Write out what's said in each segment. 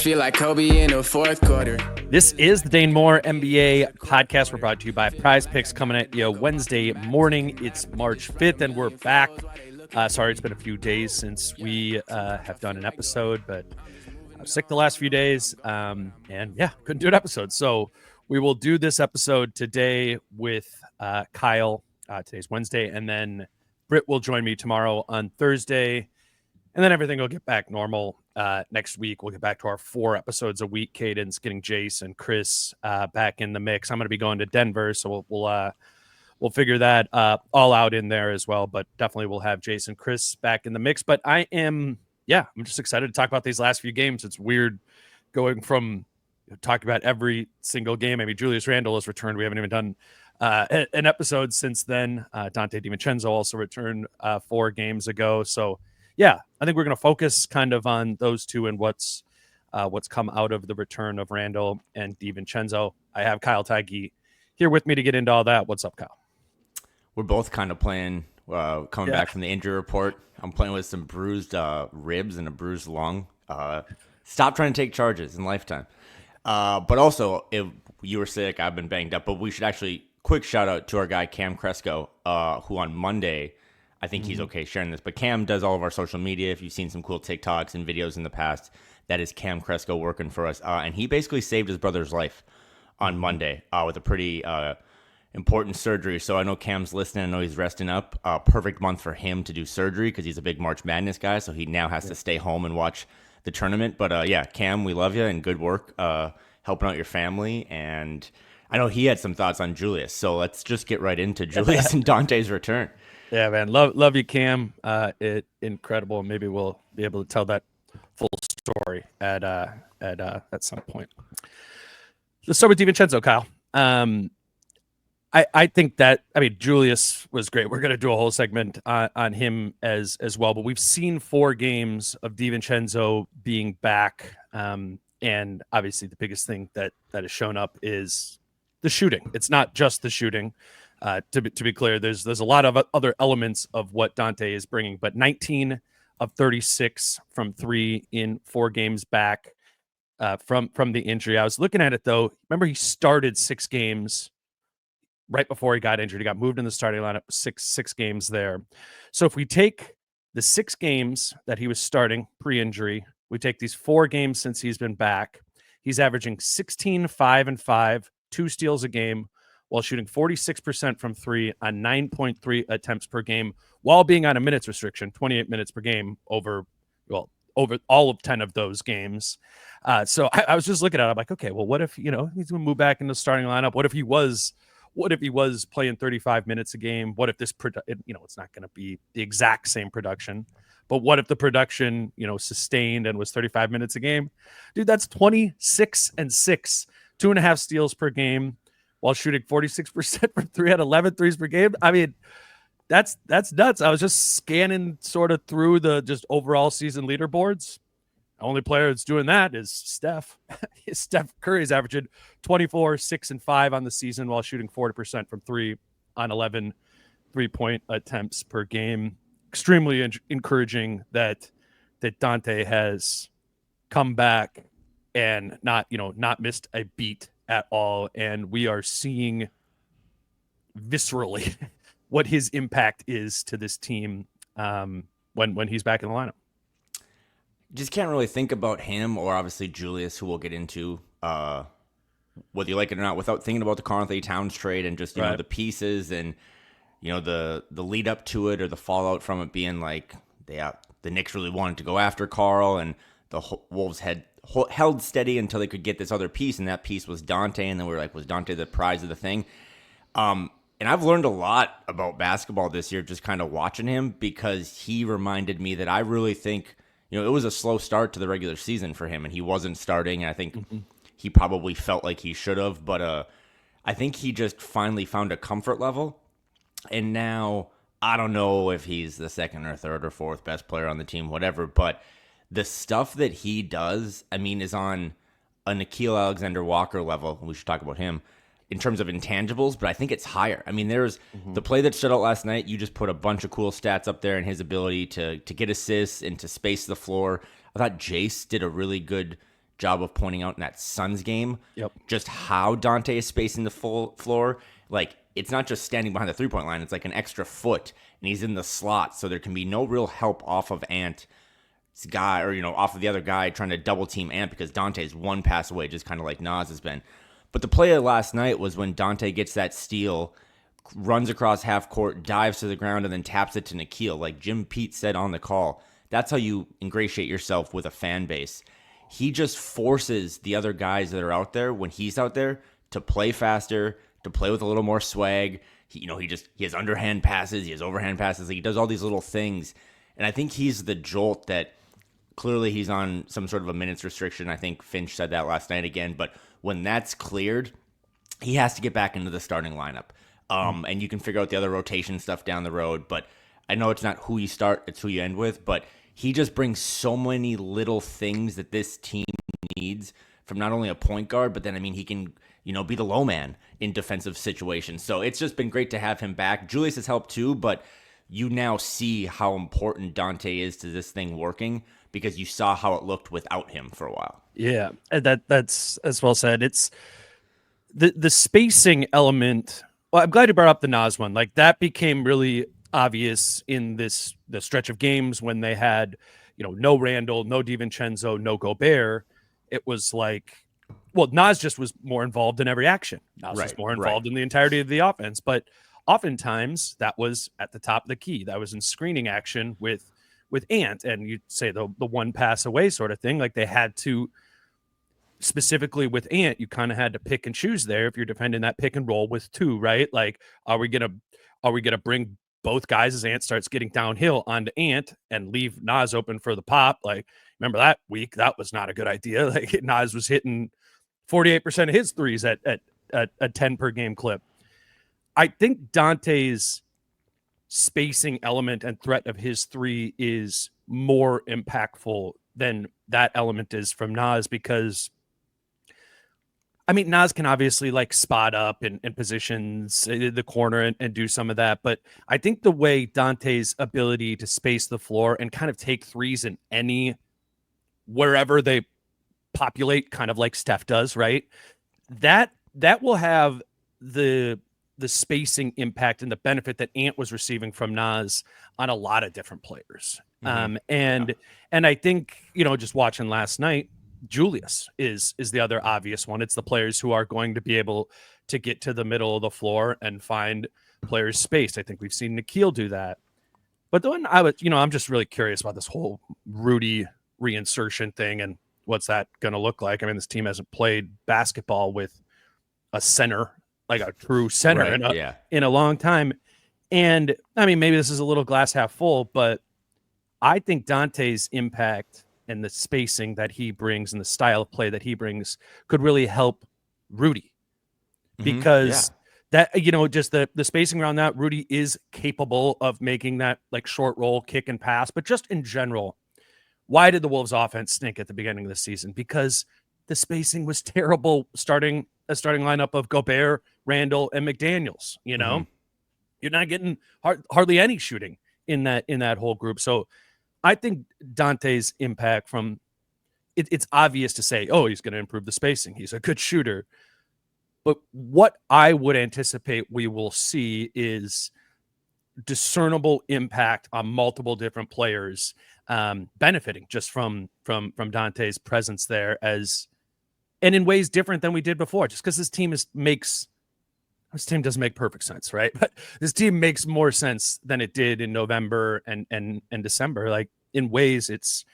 feel like Kobe in the fourth quarter. This is the Dane Moore NBA podcast. We're brought to you by Prize Picks, coming at you Wednesday morning. It's March 5th, and we're back. Sorry, it's been a few days since we have done an episode, but I was sick the last few days, and yeah, couldn't do an episode. So we will do this episode today with Kyle. Today's Wednesday, and then Britt will join me tomorrow on Thursday, and then everything will get back normal. Next week, we'll get back to our 4 episodes a week cadence, getting Jace and Chris back in the mix. I'm going to be going to Denver, so we'll figure that all out in there as well. But definitely we'll have Jace and Chris back in the mix. But I'm just excited to talk about these last few games. It's weird going from talking about every single game. I mean, Julius Randle has returned. We haven't even done an episode since then. Dante DiVincenzo also returned 4 games ago. So yeah, I think we're going to focus kind of on those two and what's come out of the return of Randle and DiVincenzo. I have Kyle Theige here with me to get into all that. What's up, Kyle? We're both kind of playing, coming back from the injury report. I'm playing with some bruised ribs and a bruised lung. Stop trying to take charges in lifetime. But also, if you were sick, I've been banged up. But we should actually, quick shout out to our guy, Cam Cresco, who on Monday, I think he's okay sharing this, but Cam does all of our social media. If you've seen some cool TikToks and videos in the past, that is Cam Cresco working for us. And he basically saved his brother's life on Monday with a pretty important surgery. So I know Cam's listening. I know he's resting up. Perfect month for him to do surgery because he's a big March Madness guy. So he now has to stay home and watch the tournament. But yeah, Cam, we love you and good work helping out your family. And I know he had some thoughts on Julius. So let's just get right into Julius and Dante's return. Yeah, man. Love you, Cam. Incredible. Maybe we'll be able to tell that full story at some point. Let's start with DiVincenzo, Kyle. I think that, Julius was great. We're going to do a whole segment on him as well, but we've seen 4 games of DiVincenzo being back. And obviously the biggest thing that has shown up is the shooting. It's not just the shooting. To be clear, there's a lot of other elements of what Dante is bringing, but 19 of 36 from 3 in 4 games back from the injury. I was looking at it though. Remember, he started 6 games right before he got injured. He got moved in the starting lineup, six games there. So if we take the 6 games that he was starting pre-injury, we take these 4 games since he's been back, he's averaging 16, 5, and 5, 2 steals a game, while shooting 46% from 3 on 9.3 attempts per game, while being on a minutes restriction, 28 minutes per game over all of 10 of those games. So I was just looking at it. I'm like, okay, well, what if, he's going to move back into the starting lineup? What if he was playing 35 minutes a game? What if this, it's not going to be the exact same production, but what if the production, sustained and was 35 minutes a game? Dude, that's 26 and 6, 2.5 steals per game, while shooting 46% from 3 at 11 threes per game. I mean, that's nuts. I was just scanning sort of through the just overall season leaderboards. The only player that's doing that is Steph. Steph Curry's averaging 24, 6, and 5 on the season while shooting 40% from 3 on 11 3-point attempts per game. Extremely encouraging that Dante has come back and not missed a beat at all, and we are seeing viscerally what his impact is to this team when he's back in the lineup. Just can't really think about him or obviously Julius, who we'll get into, whether you like it or not, without thinking about the Karl-Anthony Towns trade and just know the pieces and the lead up to it or the fallout from it being like the Knicks really wanted to go after Karl and the Wolves had held steady until they could get this other piece, and that piece was Dante, and then we were like, was Dante the prize of the thing? And I've learned a lot about basketball this year just kind of watching him, because he reminded me that I really think, it was a slow start to the regular season for him, and he wasn't starting, and I think he probably felt like he should have, but I think he just finally found a comfort level, and now I don't know if he's the second or third or fourth best player on the team, whatever, but the stuff that he does, is on a Nickeil Alexander-Walker level. We should talk about him in terms of intangibles, but I think it's higher. There's the play that stood out last night. You just put a bunch of cool stats up there, and his ability to get assists and to space the floor. I thought Jace did a really good job of pointing out in that Suns game, Yep. just how Dante is spacing the full floor. Like, it's not just standing behind the three-point line. It's like an extra foot, and he's in the slot, so there can be no real help off of Ant's guy, or, off of the other guy trying to double-team Ant, because Dante's one pass away, just kind of like Nas has been. But the play of last night was when Dante gets that steal, runs across half court, dives to the ground, and then taps it to Nikhil. Like Jim Pete said on the call, that's how you ingratiate yourself with a fan base. He just forces the other guys that are out there, when he's out there, to play faster, to play with a little more swag. He has underhand passes, he has overhand passes. Like, he does all these little things. And I think he's the jolt that clearly he's on some sort of a minutes restriction. I think Finch said that last night again. But when that's cleared, he has to get back into the starting lineup. And you can figure out the other rotation stuff down the road. But I know it's not who you start, it's who you end with. But he just brings so many little things that this team needs from not only a point guard, but then, he can, be the low man in defensive situations. So it's just been great to have him back. Julius has helped too, but you now see how important Dante is to this thing working, because you saw how it looked without him for a while. Yeah, that's as well said. It's the spacing element. Well, I'm glad you brought up the Nas one. Like, that became really obvious in the stretch of games when they had, no Randle, no DiVincenzo, no Gobert. It was like, well, Nas just was more involved in every action. Nas was more involved in the entirety of the offense. But oftentimes that was at the top of the key. That was in screening action with Ant, and you'd say the one pass away sort of thing. Like, they had to, specifically with Ant, you kind of had to pick and choose there if you're defending that pick and roll with two, right? Like, are we gonna bring both guys as Ant starts getting downhill onto Ant and leave Nas open for the pop? Like, remember that week? That was not a good idea. Like, Nas was hitting 48% of his threes at 10 per game clip. I think Dante's spacing element and threat of his three is more impactful than that element is from Nas, because Nas can obviously like spot up in positions in the corner and do some of that. But I think the way Dante's ability to space the floor and kind of take threes in wherever they populate, kind of like Steph does, right? That will have the spacing impact and the benefit that Ant was receiving from Nas on a lot of different players. And I think, just watching last night, Julius is the other obvious one. It's the players who are going to be able to get to the middle of the floor and find players spaced. I think we've seen Nikhil do that. But the one I'm just really curious about this whole Rudy reinsertion thing and what's that going to look like. This team hasn't played basketball with a center, like a true center in a long time. And maybe this is a little glass half full, but I think Dante's impact and the spacing that he brings and the style of play that he brings could really help Rudy, because that, just the spacing around that, Rudy is capable of making that like short roll, kick and pass. But just in general, why did the Wolves offense stink at the beginning of the season? Because the spacing was terrible, starting a starting lineup of Gobert, Randle, and McDaniels. You're not getting hardly any shooting in that whole group. So I think Dante's impact from it's obvious to say, oh, he's going to improve the spacing. He's a good shooter. But what I would anticipate we will see is discernible impact on multiple different players, benefiting just from Dante's presence there, and in ways different than we did before, just because this team doesn't make perfect sense, right? But this team makes more sense than it did in November and December. Like, in ways, it's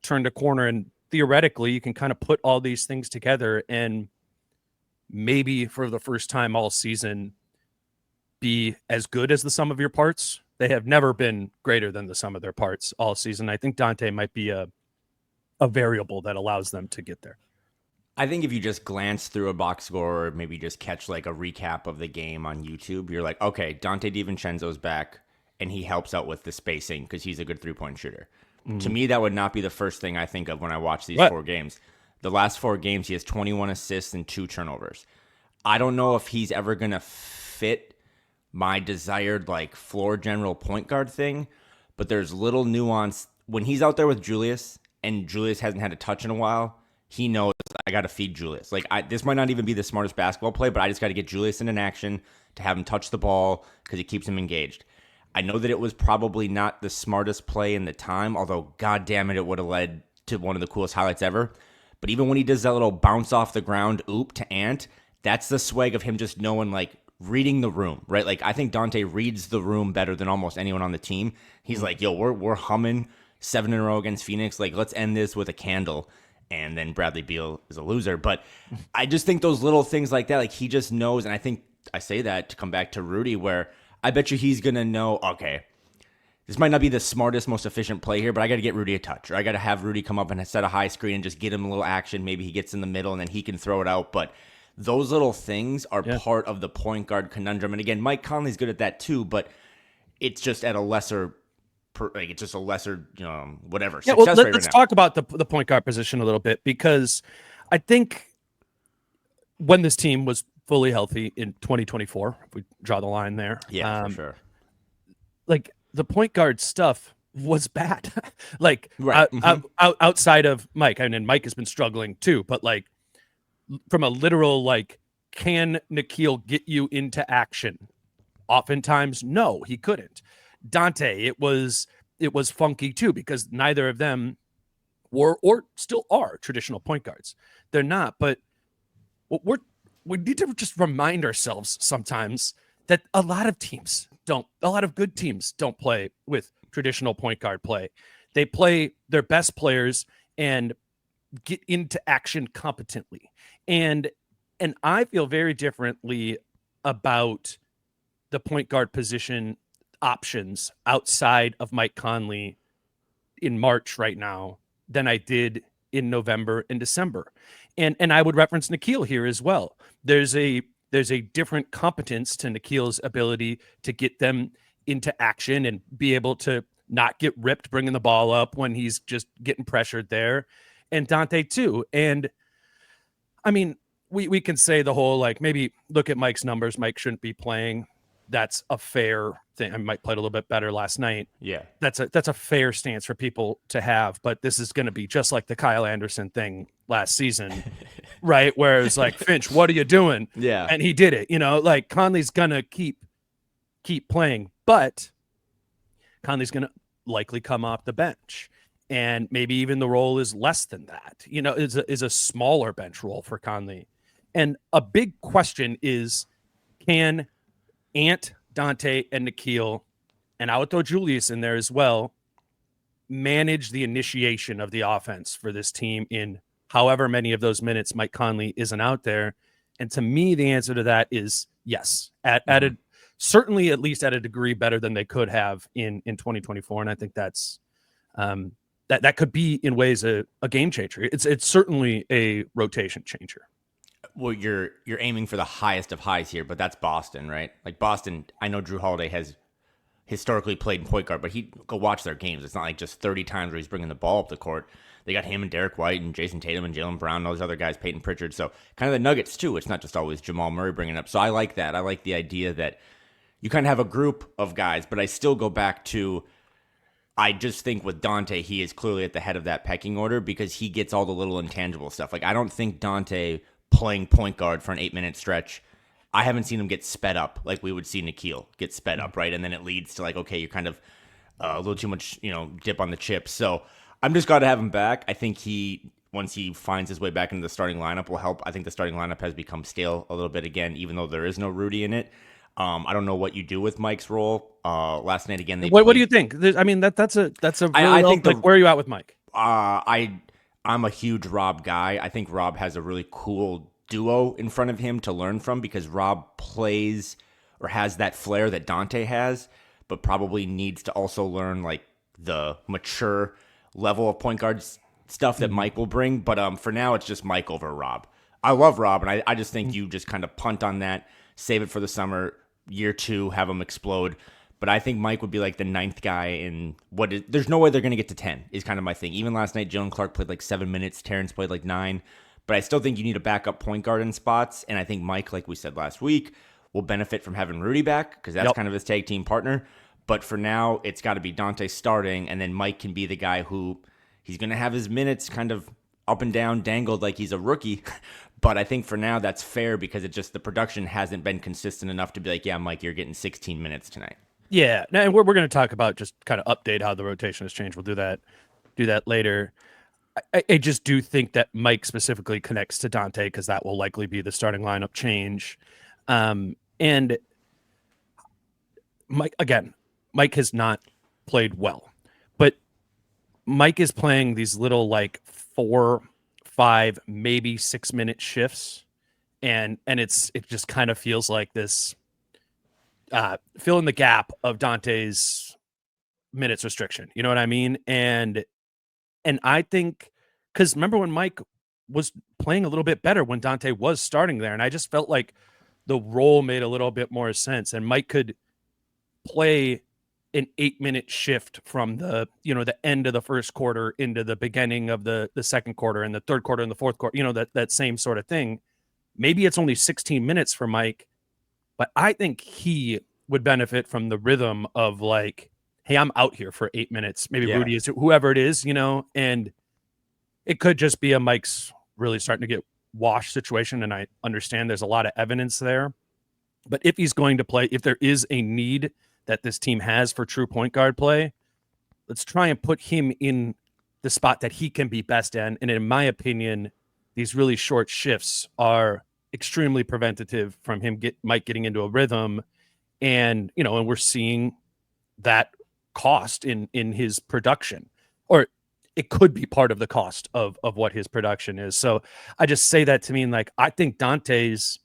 turned a corner, and theoretically, you can kind of put all these things together and maybe for the first time all season be as good as the sum of your parts. They have never been greater than the sum of their parts all season. I think Dante might be a variable that allows them to get there. I think if you just glance through a box score, or maybe just catch like a recap of the game on YouTube, you're like, okay, Dante DiVincenzo's back, and he helps out with the spacing because he's a good three-point shooter. To me, that would not be the first thing I think of when I watch these 4 games. The last 4 games, he has 21 assists and 2 turnovers. I don't know if he's ever going to fit my desired like floor general point guard thing, but there's little nuance when he's out there with Julius, and Julius hasn't had a touch in a while. he knows I got to feed Julius. Like, this might not even be the smartest basketball play, but I just got to get Julius in an action to have him touch the ball because it keeps him engaged. I know that it was probably not the smartest play in the time, although, god damn it, it would have led to one of the coolest highlights ever. But even when he does that little bounce off the ground oop to Ant, that's the swag of him just knowing, like, reading the room, right? Like, I think Dante reads the room better than almost anyone on the team. He's like, yo, we're humming 7 in a row against Phoenix. Like, let's end this with a candle. And then Bradley Beal is a loser. But I just think those little things like that, like, he just knows. And I think I say that to come back to Rudy, where I bet you he's going to know, okay, this might not be the smartest, most efficient play here, but I got to get Rudy a touch. Or I got to have Rudy come up and set a high screen and just get him a little action. Maybe he gets in the middle and then he can throw it out. But those little things are part of the point guard conundrum. And again, Mike Conley's good at that too, but it's just at a lesser it's just a lesser, whatever. Yeah, well, let's talk about the point guard position a little bit, because I think when this team was fully healthy in 2024, if we draw the line there, for sure. Like, the point guard stuff was bad. Like, right. Outside of Mike, and Mike has been struggling too, but like, from a literal, like, can Nikhil get you into action? Oftentimes, no, he couldn't. Dante, it was funky too, because neither of them were or still are traditional point guards. They're not, but we need to just remind ourselves sometimes that a lot of good teams don't play with traditional point guard play. They play their best players and get into action competently. And I feel very differently about the point guard position options outside of Mike Conley in March right now than I did in November and December. And I would reference Nikhil here as well. There's a different competence to Nikhil's ability to get them into action and be able to not get ripped bringing the ball up when he's just getting pressured there. And Dante too. And I mean, we can say the whole, like, maybe look at Mike's numbers. Mike shouldn't be playing. That's a fair thing. I mean, Mike played a little bit better last night. Yeah. That's a fair stance for people to have, but this is going to be just like the Kyle Anderson thing last season, right? Where it's like, Finch, what are you doing? Yeah. And he did it, like, Conley's going to keep playing, but Conley's going to likely come off the bench. And maybe even the role is less than that, is a smaller bench role for Conley. And a big question is, can Ant, Dante, and Nikhil, and I would throw Julius in there as well, manage the initiation of the offense for this team in however many of those minutes Mike Conley isn't out there? And to me, the answer to that is yes, certainly at least at a degree better than they could have in 2024. And I think that's that could be in ways a game changer. It's certainly a rotation changer. Well, you're aiming for the highest of highs here, but that's Boston, right? Like, Boston, I know Drew Holiday has historically played point guard, but he go watch their games. It's not like just 30 times where he's bringing the ball up the court. They got him and Derek White and Jason Tatum and Jaylen Brown and all those other guys, Peyton Pritchard. So kind of the Nuggets too. It's not just always Jamal Murray bringing it up. So I like that. I like the idea that you kind of have a group of guys, but I still go back to, I just think with Dante, he is clearly at the head of that pecking order because he gets all the little intangible stuff. Like, I don't think Dante playing point guard for an 8-minute stretch, I haven't seen him get sped up like we would see Nikhil get sped up, right? And then it leads to, like, okay, you're kind of a little too much, dip on the chips. So I'm just glad to have him back. I think once he finds his way back into the starting lineup, will help. I think the starting lineup has become stale a little bit again, even though there is no Rudy in it. I don't know what you do with Mike's role. Last night again, what do you think? I mean, that's a really think where are you at with Mike? I'm a huge Rob guy. I think Rob has a really cool duo in front of him to learn from because Rob plays or has that flair that Dante has, but probably needs to also learn, like, the mature level of point guard stuff that Mike will bring. But for now, it's just Mike over Rob. I love Rob, and I just think you just kind of punt on that, save it for the summer, year 2, have him explode. But I think Mike would be like the 9th guy in there's no way they're going to get to 10 is kind of my thing. Even last night, Jalen Clark played like 7 minutes. Terrence played like 9. But I still think you need a backup point guard in spots. And I think Mike, like we said last week, will benefit from having Rudy back because that's kind of his tag team partner. But for now, it's got to be Dante starting. And then Mike can be the guy who he's going to have his minutes kind of up and down, dangled like he's a rookie. But I think for now that's fair because the production hasn't been consistent enough to be like, yeah, Mike, you're getting 16 minutes tonight. Yeah, and we're going to talk about just kind of update how the rotation has changed. We'll do that later. I just do think that Mike specifically connects to Dante because that will likely be the starting lineup change. And Mike has not played well, but Mike is playing these little like 4, 5, maybe 6-minute shifts. And it just kind of feels like this fill in the gap of Dante's minutes restriction. You know what I mean? And I think, because remember when Mike was playing a little bit better when Dante was starting there, and I just felt like the role made a little bit more sense, and Mike could play an 8-minute shift from the end of the first quarter into the beginning of the second quarter and the third quarter and the fourth quarter, that same sort of thing. Maybe it's only 16 minutes for Mike, but I think he would benefit from the rhythm of like, hey, I'm out here for 8 minutes. Maybe Rudy is, whoever it is, and it could just be a Mike's really starting to get washed situation. And I understand there's a lot of evidence there. But if he's going to play, if there is a need that this team has for true point guard play, let's try and put him in the spot that he can be best in. And in my opinion, these really short shifts are extremely preventative from Mike getting into a rhythm. And, and we're seeing that cost in his production, or it could be part of the cost of what his production is. So I just say that to mean like, I think Dante's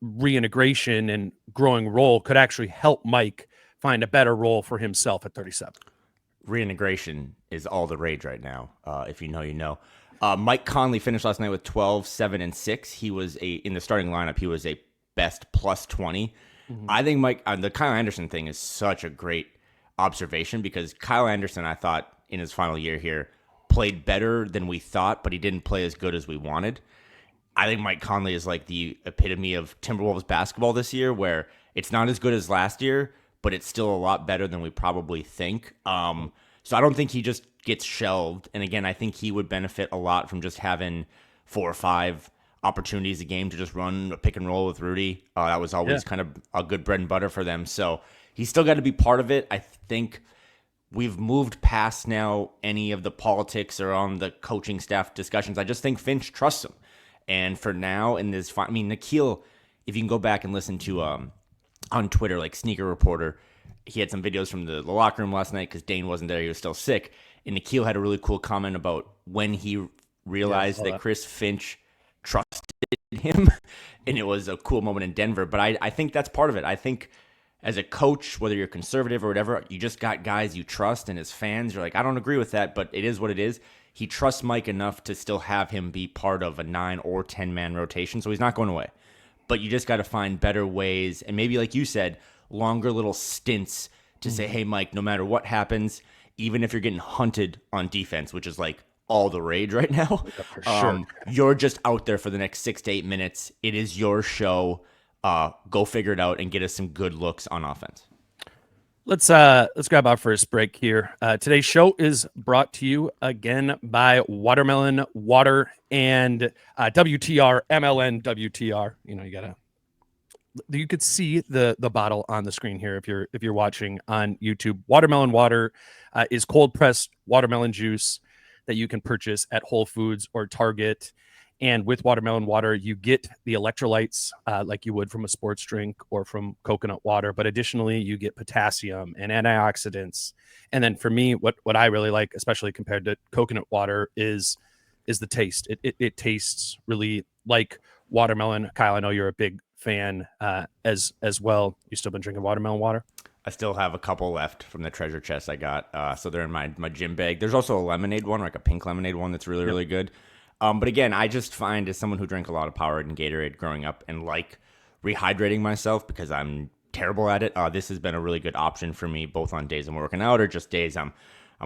reintegration and growing role could actually help Mike find a better role for himself at 37. Reintegration is all the rage right now. If you know, you know. Mike Conley finished last night with 12, 7, and 6. He was in the starting lineup. He was a best plus 20. Mm-hmm. I think Mike, the Kyle Anderson thing is such a great observation because Kyle Anderson, I thought in his final year here, played better than we thought, but he didn't play as good as we wanted. I think Mike Conley is like the epitome of Timberwolves basketball this year, where it's not as good as last year, but it's still a lot better than we probably think. So I don't think he just gets shelved. And again, I think he would benefit a lot from just having 4 or 5 opportunities a game to just run a pick and roll with Rudy. That was always kind of a good bread and butter for them. So he's still got to be part of it. I think we've moved past now any of the politics or on the coaching staff discussions. I just think Finch trusts him. And for now, in this, Nikhil, if you can go back and listen to on Twitter, like Sneaker Reporter, he had some videos from the locker room last night because Dane wasn't there. He was still sick. And Nikhil had a really cool comment about when he realized that Chris Finch trusted him. And it was a cool moment in Denver. But I think that's part of it. I think as a coach, whether you're conservative or whatever, you just got guys you trust. And as fans, you're like, I don't agree with that, but it is what it is. He trusts Mike enough to still have him be part of a 9 or 10-man rotation, so he's not going away. But you just got to find better ways, and maybe, like you said, longer little stints to say, hey, Mike, no matter what happens, even if you're getting hunted on defense, which is like all the rage right now, for sure. You're just out there for the next 6 to 8 minutes. It is your show. Go figure it out and get us some good looks on offense. Let's grab our first break here. Today's show is brought to you again by Watermelon Water and WTR, MLN WTR. You could see the bottle on the screen here if you're watching on YouTube. Watermelon Water is cold pressed watermelon juice that you can purchase at Whole Foods or Target. And with watermelon water, you get the electrolytes like you would from a sports drink or from coconut water. But additionally, you get potassium and antioxidants. And then for me, what I really like, especially compared to coconut water, is the taste. It tastes really like watermelon. Kyle, I know you're a big fan as well. You still been drinking watermelon water? I still have a couple left from the treasure chest I got. So they're in my gym bag. There's also a lemonade one, like a pink lemonade one that's really, really good. But again, I just find as someone who drank a lot of Powerade and Gatorade growing up and like rehydrating myself because I'm terrible at it, this has been a really good option for me, both on days I'm working out or just days I'm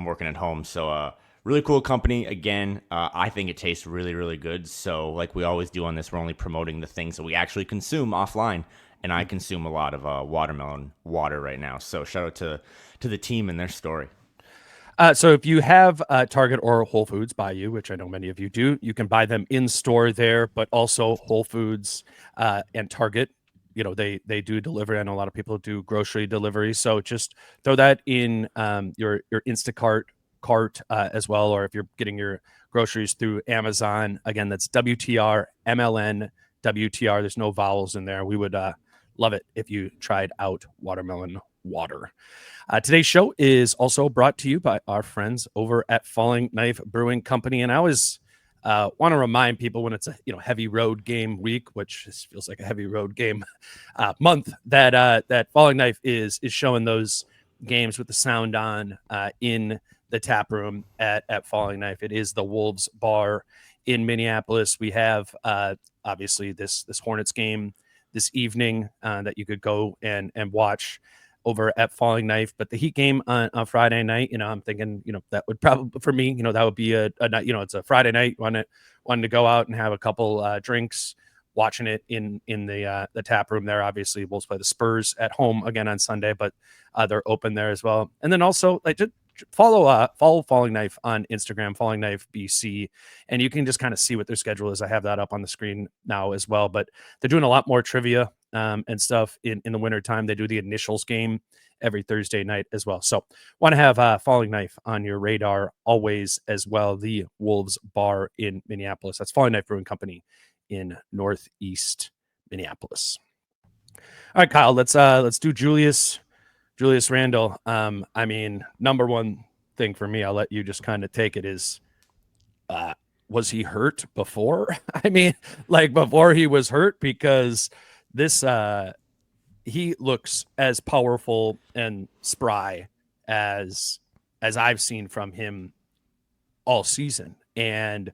working at home. So really cool company. Again, I think it tastes really, really good. So like we always do on this, we're only promoting the things that we actually consume offline. And I consume a lot of watermelon water right now. So shout out to the team and their story. So if you have Target or Whole Foods by you, which I know many of you do, you can buy them in store there, but also Whole Foods and Target. They do delivery. I know a lot of people do grocery delivery. So just throw that in your Instacart cart as well, or if you're getting your groceries through Amazon, again, that's WTR MLN WTR. There's no vowels in there. We would love it if you tried out watermelon water. Today's show is also brought to you by our friends over at Falling Knife Brewing Company. And I always want to remind people when it's a heavy road game week, which feels like a heavy road game month, that Falling Knife is showing those games with the sound on in the tap room at Falling Knife. It is the Wolves Bar in Minneapolis. We have obviously this Hornets game this evening that you could go and watch over at Falling Knife, but the Heat game on Friday night, I'm thinking, that would probably, for me, that would be a night, it's a Friday night, wanted to go out and have a couple drinks, watching it in the tap room there. Obviously, Wolves play the Spurs at home again on Sunday, but they're open there as well. And then also, just follow Falling Knife on Instagram, Falling Knife BC, and you can just kind of see what their schedule is. I have that up on the screen now as well, but they're doing a lot more trivia and stuff in the winter time. They do the initials game every Thursday night as well. So want to have Falling Knife on your radar always as well. The Wolves Bar in Minneapolis. That's Falling Knife Brewing Company in Northeast Minneapolis. All right, Kyle, let's do Julius Randle. I mean, number one thing for me, I'll let you just kind of take it, is was he hurt before? I mean, like before he was hurt, because this he looks as powerful and spry as I've seen from him all season. And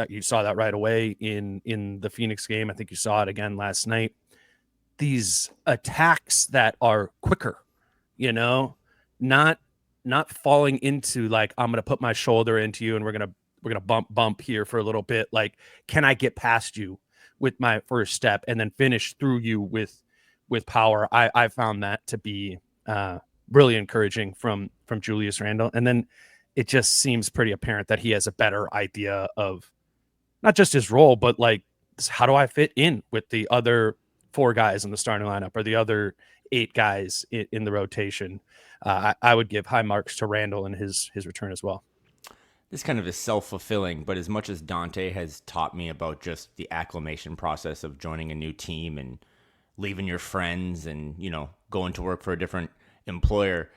you saw that right away in the Phoenix game. I think you saw it again last night. These attacks that are quicker, not falling into like, I'm going to put my shoulder into you and we're going to bump here for a little bit. Like, can I get past you with my first step and then finish through you with power? I found that to be really encouraging from Julius Randle. And then it just seems pretty apparent that he has a better idea of not just his role, but like, how do I fit in with the other 4 guys in the starting lineup or the other 8 guys in the rotation? I would give high marks to Randle and his return as well. This kind of is self-fulfilling, but as much as Dante has taught me about just the acclimation process of joining a new team and leaving your friends and, going to work for a different employer,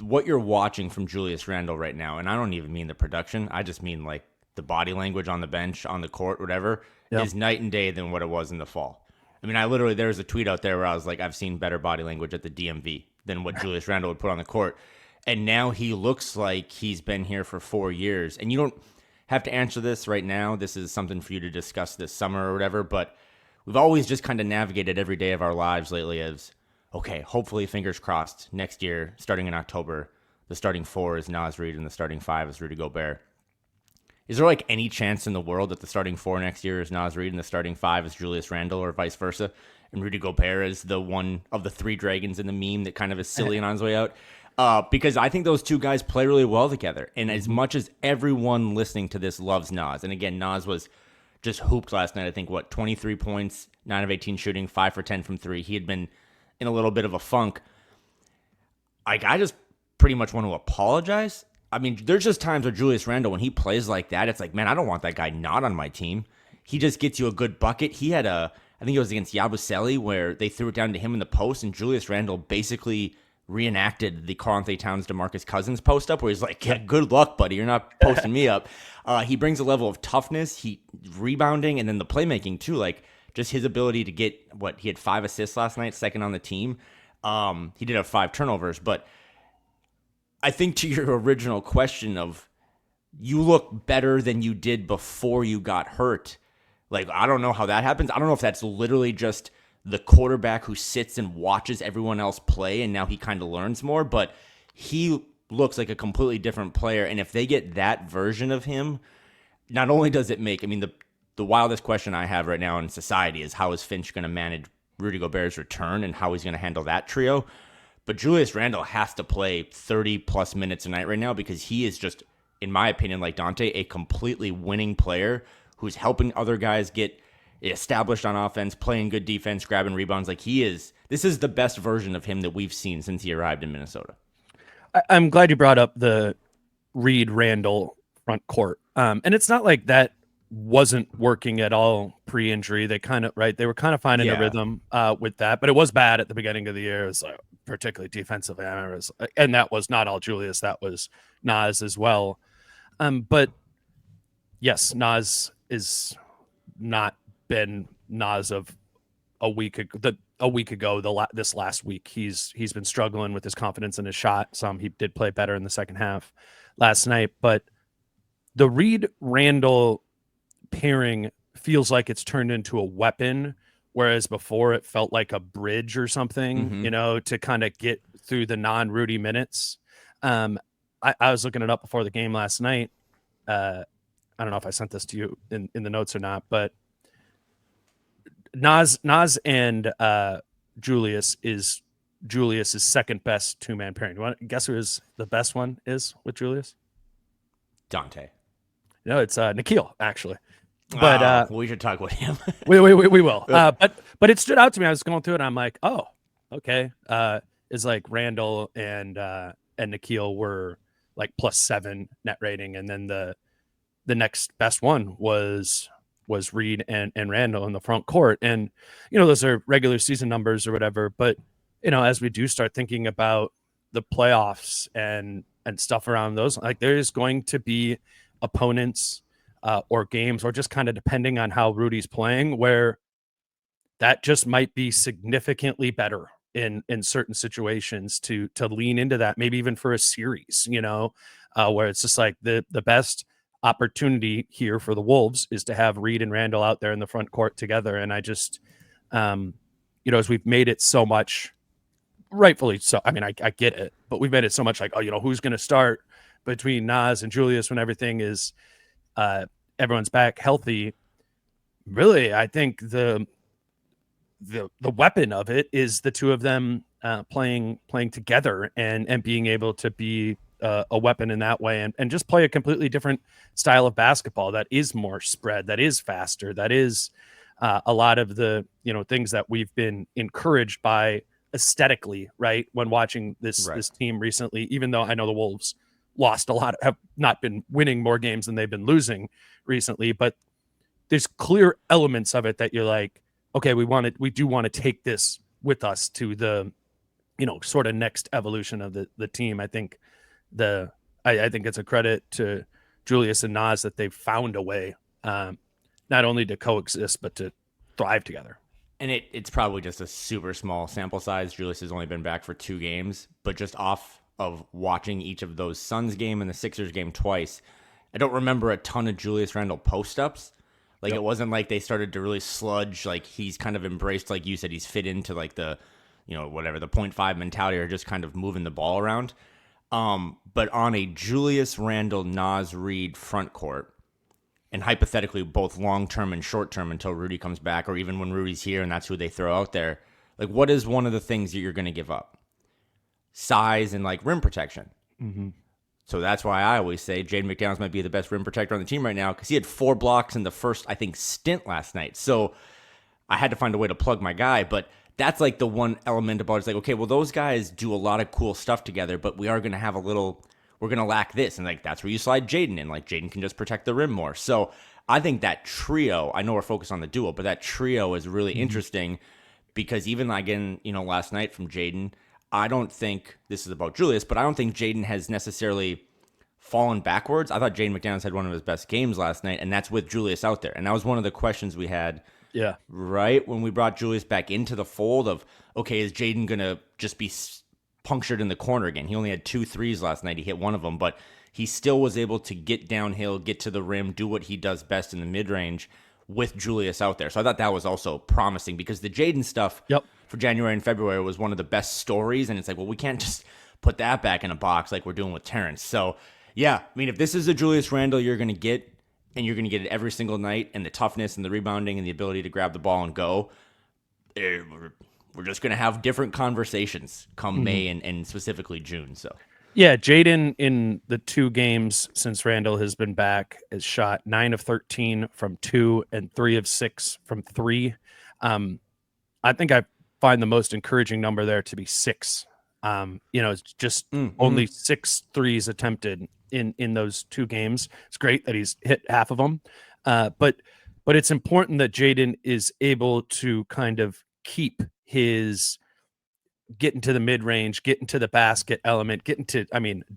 what you're watching from Julius Randle right now, and I don't even mean the production, I just mean like the body language on the bench, on the court, whatever, is night and day than what it was in the fall. I mean, there was a tweet out there where I was like, I've seen better body language at the DMV than what Julius Randle would put on the court. And now he looks like he's been here for 4 years. And you don't have to answer this right now. This is something for you to discuss this summer or whatever. But we've always just kind of navigated every day of our lives lately as, okay, hopefully, fingers crossed, next year, starting in October, the starting 4 is Naz Reid and the starting 5 is Rudy Gobert. Is there like any chance in the world that the starting 4 next year is Naz Reid and the starting 5 is Julius Randle, or vice versa, and Rudy Gobert is the one of the 3 dragons in the meme that kind of is silly and on his way out? Because I think those 2 guys play really well together. And as much as everyone listening to this loves Naz, and again, Naz was just hooped last night. I think, 23 points, 9 of 18 shooting, 5 for 10 from 3. He had been in a little bit of a funk. I just pretty much want to apologize. I mean, there's just times where Julius Randle, when he plays like that, it's like, man, I don't want that guy not on my team. He just gets you a good bucket. He had I think it was against Yabusele, where they threw it down to him in the post, and Julius Randle basically reenacted the Karl-Anthony Towns DeMarcus Cousins post up, where he's like, yeah, good luck, buddy, you're not posting me up. He brings a level of toughness, he rebounding, and then the playmaking too. Like, just his ability to get he had 5 assists last night, second on the team. He did have 5 turnovers, but I think to your original question of, you look better than you did before you got hurt. Like, I don't know how that happens. I don't know if that's literally just the quarterback who sits and watches everyone else play, and now he kind of learns more, but he looks like a completely different player. And if they get that version of him, not only does it make, I mean, the wildest question I have right now in society is, how is Finch going to manage Rudy Gobert's return and how he's going to handle that trio? But Julius Randle has to play 30-plus minutes a night right now because he is just, in my opinion, like Dante, a completely winning player who's helping other guys get established on offense, playing good defense, grabbing rebounds. Like this is the best version of him that we've seen since he arrived in Minnesota. I'm glad you brought up the Reed Randle front court. And it's not like that wasn't working at all pre-injury. They they were kind of finding a rhythm with that, but it was bad at the beginning of the year. It was particularly defensively. And that was not all Julius, that was Naz as well. But yes, Naz is not been Naz of a week ago. This last week, he's been struggling with his confidence in his shot. He did play better in the second half last night, but the Reed Randle pairing feels like it's turned into a weapon, whereas before it felt like a bridge or something, to kind of get through the non-Rudy minutes. I was looking it up before the game last night. I don't know if I sent this to you in the notes or not, but Naz and Julius is Julius's second best two-man pairing. You want to guess who the best one is with Julius? Dante. No, it's Nikhil, actually. But we should talk with him. we will. But it stood out to me. I was going through it, and I'm like, oh, okay. It's like Randle and Nikhil were like +7 net rating, and then the next best one was Reed and Randle in the front court. And those are regular season numbers or whatever, but as we do start thinking about the playoffs and stuff around those, like there is going to be opponents or games, or just kind of depending on how Rudy's playing, where that just might be significantly better in certain situations to lean into that, maybe even for a series, where it's just like the best opportunity here for the Wolves is to have Reed and Randle out there in the front court together. And I just, as we've made it so much, rightfully so, I mean, I get it, but we've made it so much like, who's going to start between Naz and Julius when everything is, everyone's back healthy. Really, I think the weapon of it is the two of them playing together and being able to be a weapon in that way, and just play a completely different style of basketball that is more spread, that is faster, that is a lot of the things that we've been encouraged by aesthetically, right, when watching this team recently. Even though I know the Wolves lost a lot, have not been winning more games than they've been losing recently, but there's clear elements of it that you're like, okay, we do want to take this with us to the sort of next evolution of the team. I think I think it's a credit to Julius and Naz that they've found a way not only to coexist but to thrive together. And it's probably just a super small sample size. Julius has only been back for 2 games, but just off of watching each of those Suns game and the Sixers game twice, I don't remember a ton of Julius Randle post-ups. Like, It wasn't like they started to really sludge. Like, he's kind of embraced, like you said, he's fit into like the, whatever, the 0.5 mentality, or just kind of moving the ball around. But on a Julius Randle, Naz Reed front court, and hypothetically both long-term and short-term until Rudy comes back, or even when Rudy's here and that's who they throw out there, like, what is one of the things that you're going to give up? Size and like rim protection. Mm-hmm. So that's why I always say Jaden McDaniels might be the best rim protector on the team right now, because he had 4 blocks in the first, I think, stint last night. So I had to find a way to plug my guy, but that's like the one element about it. It's like, okay, well, those guys do a lot of cool stuff together, but we are going to have we're going to lack this. And like, that's where you slide Jaden in. Like, Jaden can just protect the rim more. So I think that trio, I know we're focused on the duo, but that trio is really interesting, because even again, last night from Jaden, I don't think this is about Julius, but I don't think Jaden has necessarily fallen backwards. I thought Jaden McDaniels had one of his best games last night, and that's with Julius out there. And that was one of the questions we had, right, when we brought Julius back into the fold of, okay, is Jaden going to just be punctured in the corner again? He only had 2 threes last night. He hit one of them, but he still was able to get downhill, get to the rim, do what he does best in the mid-range with Julius out there. So I thought that was also promising, because the Jaden stuff for January and February was one of the best stories, and it's like, well, we can't just put that back in a box like we're doing with Terrence. So, yeah, I mean, if this is a Julius Randle you're going to get, and you're going to get it every single night, and the toughness and the rebounding and the ability to grab the ball and go, we're just going to have different conversations come May and specifically June. So yeah, Jaden in the 2 games since Randle has been back has shot 9 of 13 from 2 and 3 of 6 from 3. I think I find the most encouraging number there to be 6. It's just only 6 threes attempted in those 2 games. It's great that he's hit half of them. But it's important that Jaden is able to kind of keep his getting to the mid-range, getting to the basket element, getting to,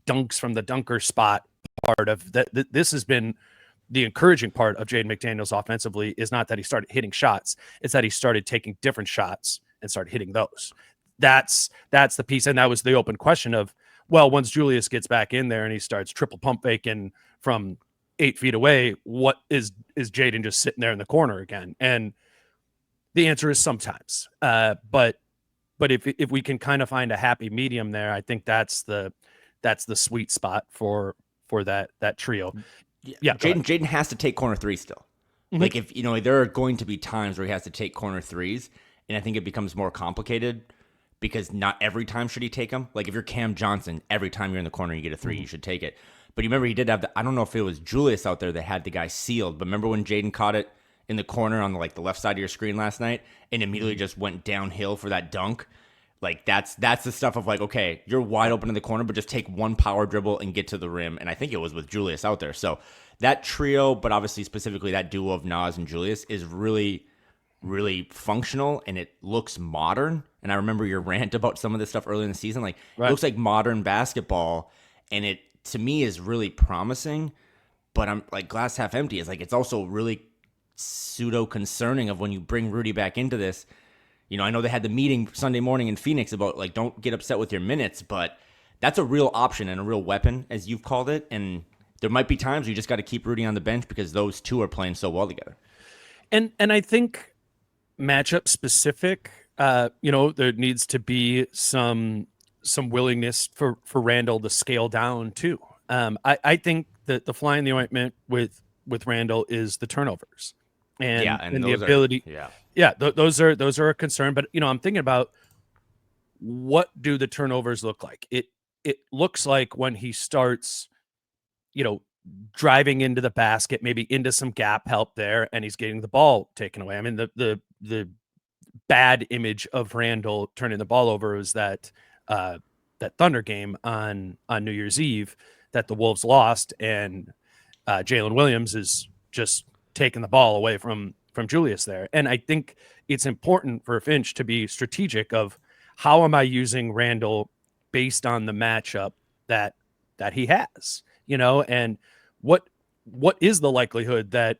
dunks from the dunker spot part of that. This has been the encouraging part of Jaden McDaniels offensively, is not that he started hitting shots. It's that he started taking different shots and started hitting those. That's the piece. And that was the open question of, well, once Julius gets back in there and he starts triple pump faking from 8 feet away, what is Jaden just sitting there in the corner again? And the answer is sometimes. But if we can kind of find a happy medium there, I think that's the sweet spot for that trio. Yeah, Jaden has to take corner threes still. Like, if there are going to be times where he has to take corner threes, and I think it becomes more complicated because not every time should he take them. Like, if you're Cam Johnson, every time you're in the corner you get a 3, you should take it. But you remember he did have I don't know if it was Julius out there that had the guy sealed, but remember when Jaden caught it in the corner on the left side of your screen last night and immediately just went downhill for that dunk? Like, that's the stuff of okay, you're wide open in the corner, but just take one power dribble and get to the rim. And I think it was with Julius out there. So that trio, but obviously specifically that duo of Nas and Julius, is really, really functional, and it looks modern. And I remember your rant about some of this stuff earlier in the season. It looks like modern basketball, and it, to me, is really promising. But I'm glass half empty. It's also really pseudo concerning of when you bring Rudy back into this. I know they had the meeting Sunday morning in Phoenix about don't get upset with your minutes, but that's a real option and a real weapon, as you've called it. And there might be times you just got to keep Rudy on the bench because those two are playing so well together. And I think matchup specific, there needs to be some willingness for Randle to scale down too. I think that the fly in the ointment with Randle is the turnovers and the ability. Those are a concern. But I'm thinking about, what do the turnovers look like? It looks like when he starts, driving into the basket, maybe into some gap help there, and he's getting the ball taken away. I mean, the bad image of Randle turning the ball over was that Thunder game on New Year's Eve that the Wolves lost, and Jalen Williams is just taking the ball away from Julius there. And I think it's important for Finch to be strategic of, how am I using Randle based on the matchup that he has, and what is the likelihood that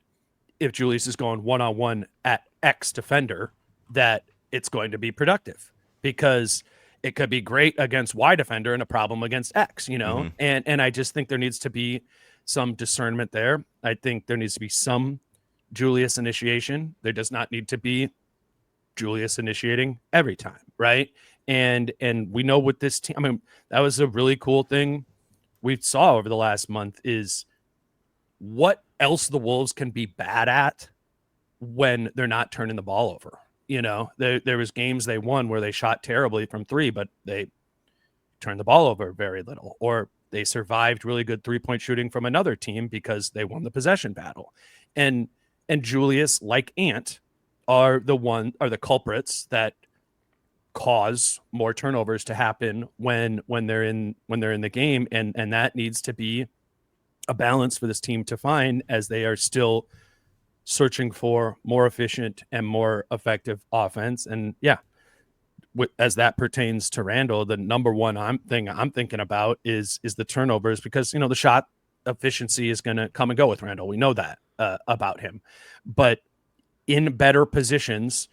if Julius is going one-on-one at X defender, that it's going to be productive, because it could be great against Y defender and a problem against X, and I just think there needs to be some discernment there. I think there needs to be some Julius initiation. There does not need to be Julius initiating every time, right? And we know with this team, that was a really cool thing we saw over the last month, is what else the Wolves can be bad at when they're not turning the ball over. There was games they won where they shot terribly from 3, but they turned the ball over very little, or they survived really good 3-point shooting from another team because they won the possession battle. And Julius, like Ant, are the culprits that cause more turnovers to happen when they're in the game, and that needs to be a balance for this team to find, as they are still searching for more efficient and more effective offense. And as that pertains to Randle, the number one I'm thinking about is the turnovers, because the shot efficiency is going to come and go with Randle. We know that about him, but in better positions,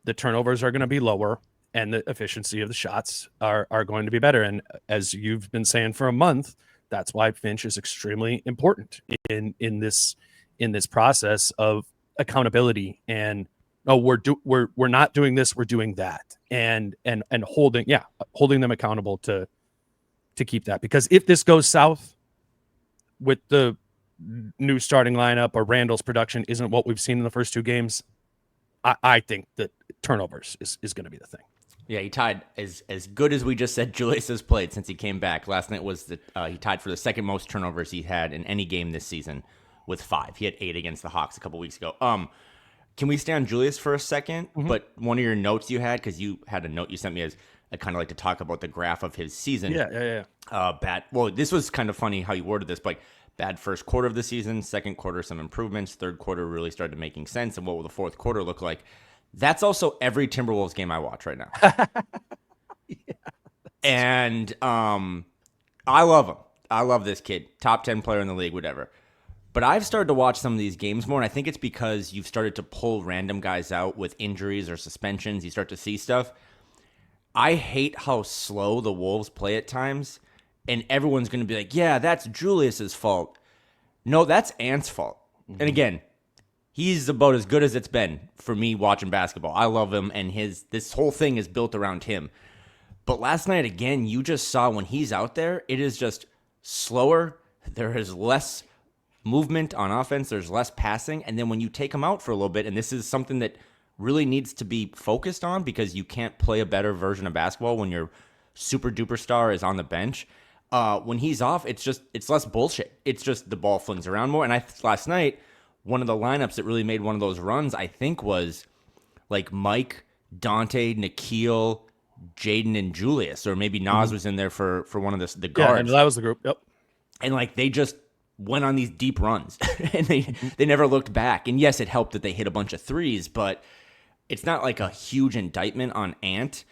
the turnovers are going to be lower and the efficiency of the shots are going to be better. And as you've been saying for a month, that's why Finch is extremely important in this process of accountability. And we're not doing this, we're doing that, and holding them accountable to keep that. Because if this goes south with the new starting lineup, or Randle's production isn't what we've seen in the first 2 games, I think that turnovers is going to be the thing. Yeah, he tied as good as we just said Julius has played since he came back. Last night was he tied for the second most turnovers he had in any game this season with 5. He had 8 against the Hawks a couple weeks ago. Can we stay on Julius for a second? Mm-hmm. But one of your notes you had, because you had a note you sent me as I kind of like to talk about the graph of his season. Yeah. Well, this was kind of funny how you worded this, but bad first quarter of the season, second quarter some improvements, third quarter really started making sense, and what will the fourth quarter look like? That's also every Timberwolves game I watch right now. Yeah. And I love him. I love this kid. Top 10 player in the league, whatever. But I've started to watch some of these games more, and I think it's because you've started to pull random guys out with injuries or suspensions. You start to see stuff. I hate how slow the Wolves play at times, and everyone's going to be like, yeah, that's Julius's fault. No, that's Ant's fault. Mm-hmm. And again, he's about as good as it's been for me watching basketball. I love him, and this whole thing is built around him. But last night, again, you just saw when he's out there, it is just slower. There is less movement on offense. There's less passing. And then when you take him out for a little bit, and this is something that really needs to be focused on because you can't play a better version of basketball when your super duper star is on the bench. When he's off, it's less bullshit. It's just the ball flings around more. And last night, one of the lineups that really made one of those runs, I think, was like Mike, Dante, Nikhil, Jaden, and Julius, or maybe Nas was in there for one of the guards. Yeah, and that was the group. Yep. And like they just went on these deep runs, and they never looked back. And yes, it helped that they hit a bunch of threes, but it's not like a huge indictment on Ant.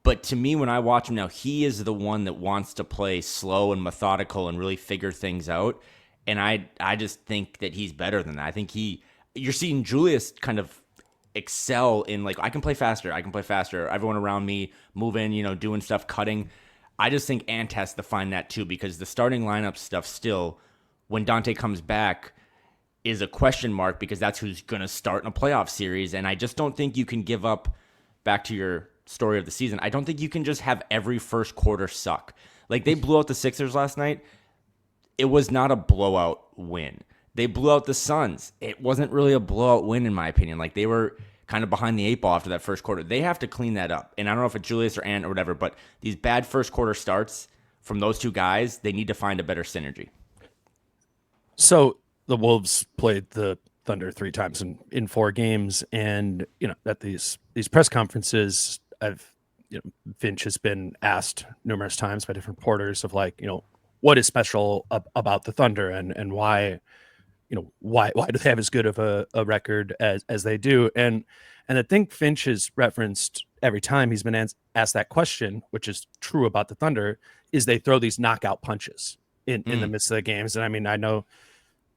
But to me, when I watch him now, he is the one that wants to play slow and methodical and really figure things out. And I just think that he's better than that. I think you're seeing Julius kind of excel in like, I can play faster. Everyone around me moving, doing stuff, cutting. I just think Ant has to find that too, because the starting lineup stuff still, when Dante comes back, is a question mark because that's who's going to start in a playoff series. And I just don't think you can give up, back to your story of the season, I don't think you can just have every first quarter suck. Like they blew out the Sixers last night. It was not a blowout win. They blew out the Suns. It wasn't really a blowout win, in my opinion. Like they were kind of behind the 8 ball after that first quarter. They have to clean that up. And I don't know if it's Julius or Ant or whatever, but these bad first quarter starts from those two guys, they need to find a better synergy. So the Wolves played the Thunder 3 times in 4 games. And, at these press conferences, Finch has been asked numerous times by different reporters of like, what is special about the Thunder and why, why do they have as good of a record as they do? And I think Finch has referenced every time he's been asked that question, which is true about the Thunder, is they throw these knockout punches in the midst of the games. And I mean, I know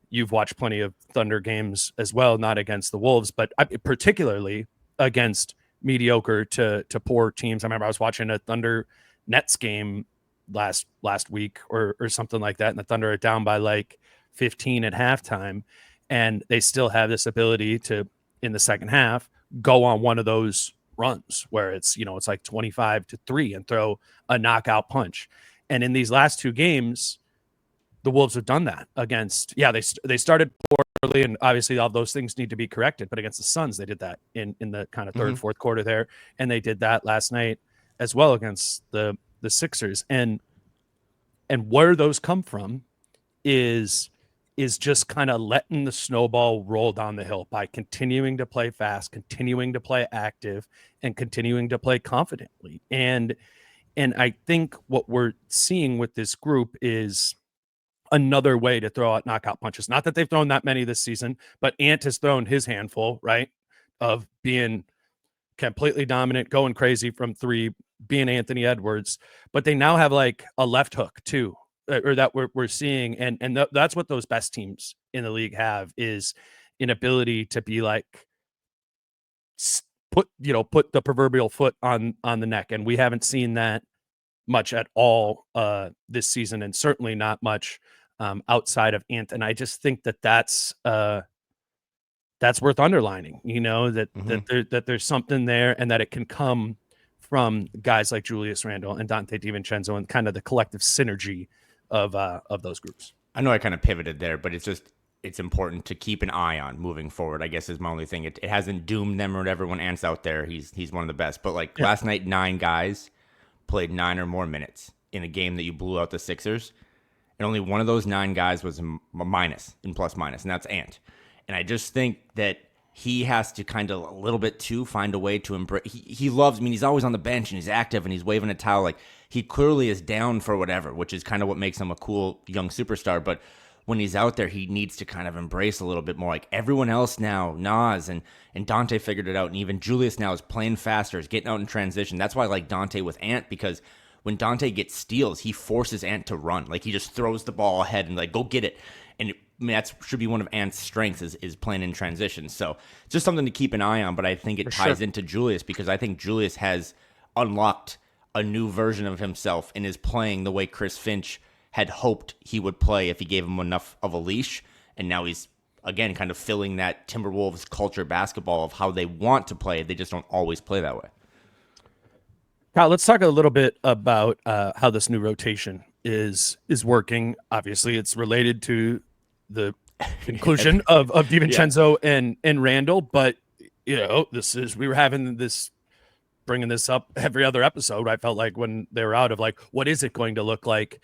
you've watched plenty of Thunder games as well, not against the Wolves, but particularly against mediocre to poor teams. I remember I was watching a Thunder Nets game last week or something like that, and the Thunder are down by like 15 at halftime, and they still have this ability to, in the second half, go on one of those runs where it's it's like 25-3 and throw a knockout punch. And in these last 2 games, the Wolves have done that against, they started poorly, and obviously all those things need to be corrected, but against the Suns they did that in the kind of third fourth quarter there, and they did that last night as well against the Sixers. And where those come from is just kind of letting the snowball roll down the hill by continuing to play fast, continuing to play active, and continuing to play confidently. And I think what we're seeing with this group is another way to throw out knockout punches. Not that they've thrown that many this season, but Ant has thrown his handful, right, of being completely dominant, going crazy from 3, being Anthony Edwards. But they now have like a left hook too, or that we're seeing, and that's what those best teams in the league have, is an ability to be like put the proverbial foot on the neck. And we haven't seen that much at all this season, and certainly not much outside of Ant. And I just think that's worth underlining, that there's something there, and that it can come from guys like Julius Randle and Dante DiVincenzo and kind of the collective synergy of those groups. I know I kind of pivoted there, but it's just, it's important to keep an eye on moving forward, I guess is my only thing. It hasn't doomed them or whatever. When Ant's out there, he's one of the best. But like last night, 9 guys played 9 or more minutes in a game that you blew out the Sixers. And only one of those 9 guys was a minus, in plus minus, and that's Ant. And I just think that he has to kind of a little bit too find a way to embrace. He loves, I mean, he's always on the bench and he's active and he's waving a towel. Like he clearly is down for whatever, which is kind of what makes him a cool young superstar. But when he's out there, he needs to kind of embrace a little bit more. Like everyone else now, Nas and Dante figured it out. And even Julius now is playing faster, is getting out in transition. That's why I like Dante with Ant, because when Dante gets steals, he forces Ant to run. Like he just throws the ball ahead and like, go get it. And that should be one of Ant's strengths is playing in transition. So it's just something to keep an eye on, but I think it ties into Julius, because I think Julius has unlocked a new version of himself and is playing the way Chris Finch had hoped he would play if he gave him enough of a leash. And now he's, again, kind of filling that Timberwolves culture basketball of how they want to play. They just don't always play that way. Kyle, let's talk a little bit about how this new rotation is working. Obviously, it's related to the inclusion of DiVincenzo and Randle, but we were having this, bringing this up every other episode. I felt like when they were out of like, what is it going to look like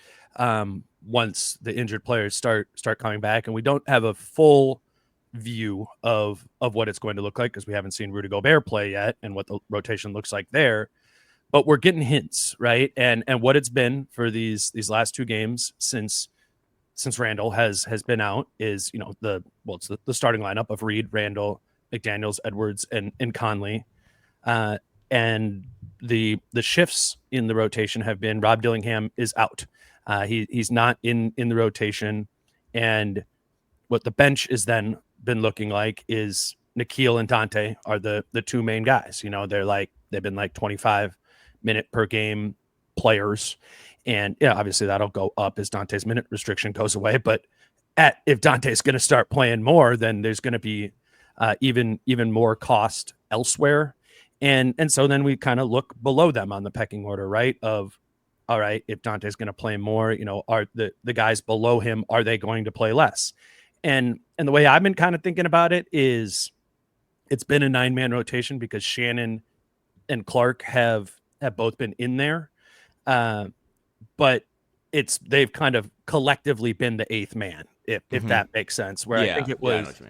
once the injured players start coming back, and we don't have a full view of what it's going to look like because we haven't seen Rudy Gobert play yet and what the rotation looks like there. But we're getting hints, right? And what it's been for these last 2 games since Randle has been out is, it's the starting lineup of Reed, Randle, McDaniels, Edwards, and Conley. And the shifts in the rotation have been Rob Dillingham is out. He's not in the rotation. And what the bench is then been looking like is Nikhil and Dante are the 2 main guys. They've been like 25-minute per game players. And yeah, obviously that'll go up as Dante's minute restriction goes away. But if Dante's going to start playing more, then there's going to be even more cost elsewhere. And so then we kind of look below them on the pecking order, right? Of, all right, if Dante's going to play more, are the guys below him, are they going to play less? And the way I've been kind of thinking about it is it's been a 9-man rotation because Shannon and Clark have both been in there. But they've kind of collectively been the 8th man, if that makes sense. Where I think it was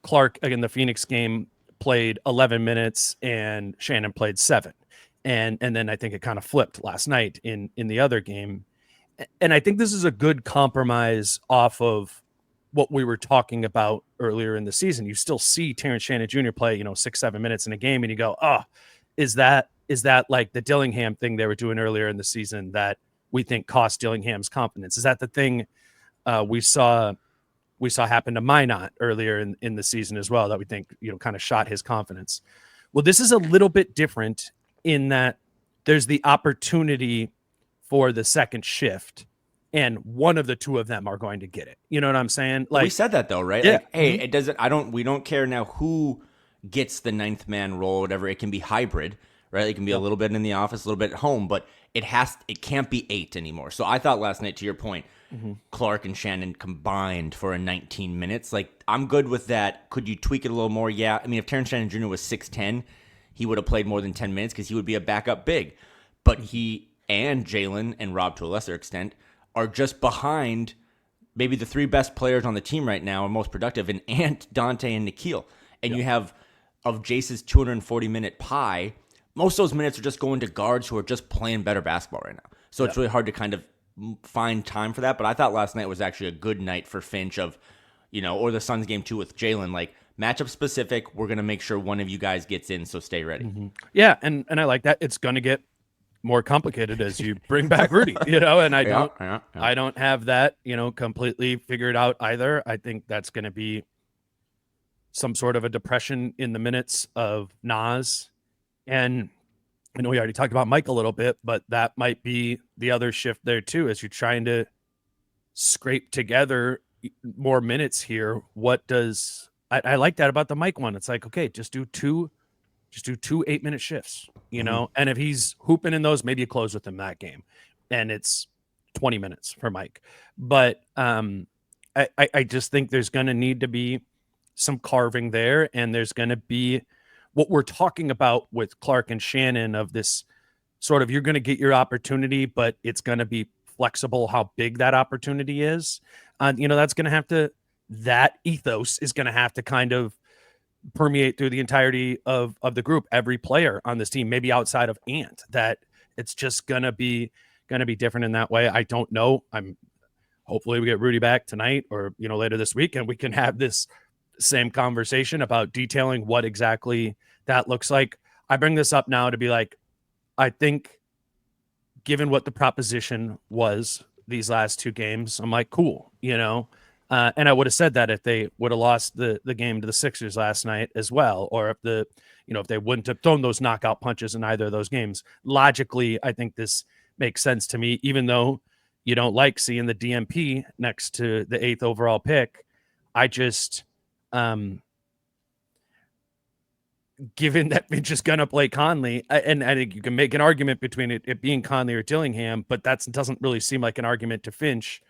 Clark, again, the Phoenix game played 11 minutes and Shannon played 7. And then I think it kind of flipped last night in the other game. And I think this is a good compromise off of what we were talking about earlier in the season. You still see Terrence Shannon Jr. play, 6-7 minutes in a game, and you go, oh, is that like the Dillingham thing they were doing earlier in the season that we think cost Dillingham's confidence? Is that the thing we saw happen to Minot earlier in the season as well that we think, kind of shot his confidence? Well, this is a little bit different in that there's the opportunity for the second shift, and one of the 2 of them are going to get it. You know what I'm saying? Like, we said that though, right? Yeah. Like, hey, it doesn't. We don't care now who gets the 9th man role, whatever. It can be hybrid, right? It can be a little bit in the office, a little bit at home, but it can't be 8 anymore. So I thought last night, to your point, Clark and Shannon combined for a 19 minutes. Like, I'm good with that. Could you tweak it a little more? Yeah. I mean, if Terrence Shannon Jr. was 6'10", he would have played more than 10 minutes because he would be a backup big. But he and Jalen and Rob, to a lesser extent, are just behind maybe the 3 best players on the team right now and most productive in Ant, Dante, and Nikhil. And you have, of Jace's 240-minute pie, most of those minutes are just going to guards who are just playing better basketball right now. So it's really hard to kind of find time for that. But I thought last night was actually a good night for Finch or the Suns game 2 with Jalen. Like, matchup specific, we're going to make sure one of you guys gets in, so stay ready. Yeah, and I like that. It's going to get more complicated as you bring back Rudy, and I don't have that, completely figured out either. I think that's going to be some sort of a depression in the minutes of Nas. And I know we already talked about Mike a little bit, but that might be the other shift there too, as you're trying to scrape together more minutes here. What does I like that about the Mike one? It's like, okay, just do two 8-minute shifts, and if he's hooping in those, maybe you close with him that game and it's 20 minutes for Mike. But I just think there's going to need to be some carving there, and there's going to be what we're talking about with Clark and Shannon of this sort of, you're going to get your opportunity, but it's going to be flexible how big that opportunity is. That's going to have to, that ethos is going to have to kind of permeate through the entirety of the group, every player on this team, maybe outside of Ant, that it's just going to be different in that way. I don't know. Hopefully we get Rudy back tonight or, later this week, and we can have this same conversation about detailing what exactly that looks like. I bring this up now to be like, I think given what the proposition was these last two games, I'm like, cool, and I would have said that if they would have lost the game to the Sixers last night as well, or if they wouldn't have thrown those knockout punches in either of those games. Logically, I think this makes sense to me, even though you don't like seeing the DMP next to the 8th overall pick. I just, given that Finch is going to play Conley, and I think you can make an argument between it being Conley or Dillingham, but that doesn't really seem like an argument to Finch.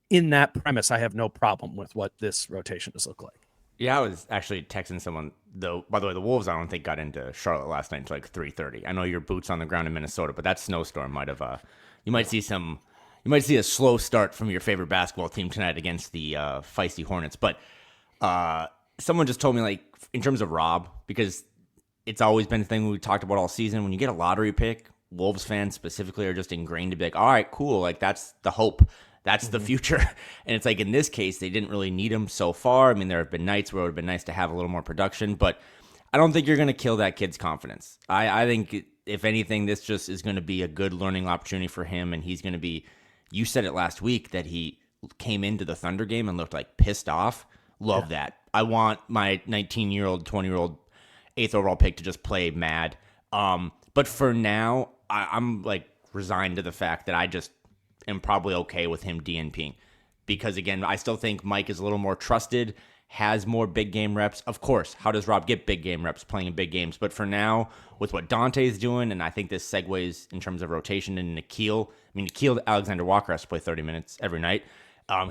In that premise, I have no problem with what this rotation does look like. Yeah, I was actually texting someone, though. By the way, the Wolves, I don't think, got into Charlotte last night until like 3:30. I know your boots on the ground in Minnesota, but that snowstorm might have, you might see a slow start from your favorite basketball team tonight against the feisty Hornets. But someone just told me, like, in terms of Rob, because it's always been a thing we talked about all season, when you get a lottery pick, Wolves fans specifically are just ingrained to be like, all right, cool, like that's the hope. That's the future. And it's like, in this case, they didn't really need him so far. I mean, there have been nights where it would have been nice to have a little more production, but I don't think you're going to kill that kid's confidence. I think, if anything, this just is going to be a good learning opportunity for him, and he's going to be, you said it last week, that he came into the Thunder game and looked like pissed off. Love that. I want my 19-year-old, 20-year-old 8th overall pick to just play mad. But for now, I'm like resigned to the fact that I just am probably okay with him DNPing, because again, I still think Mike is a little more trusted, has more big game reps. Of course, how does Rob get big game reps playing in big games? But for now, with what Dante's doing, and I think this segues in terms of rotation, and Nikhil. I mean, Nikhil Alexander Walker has to play 30 minutes every night.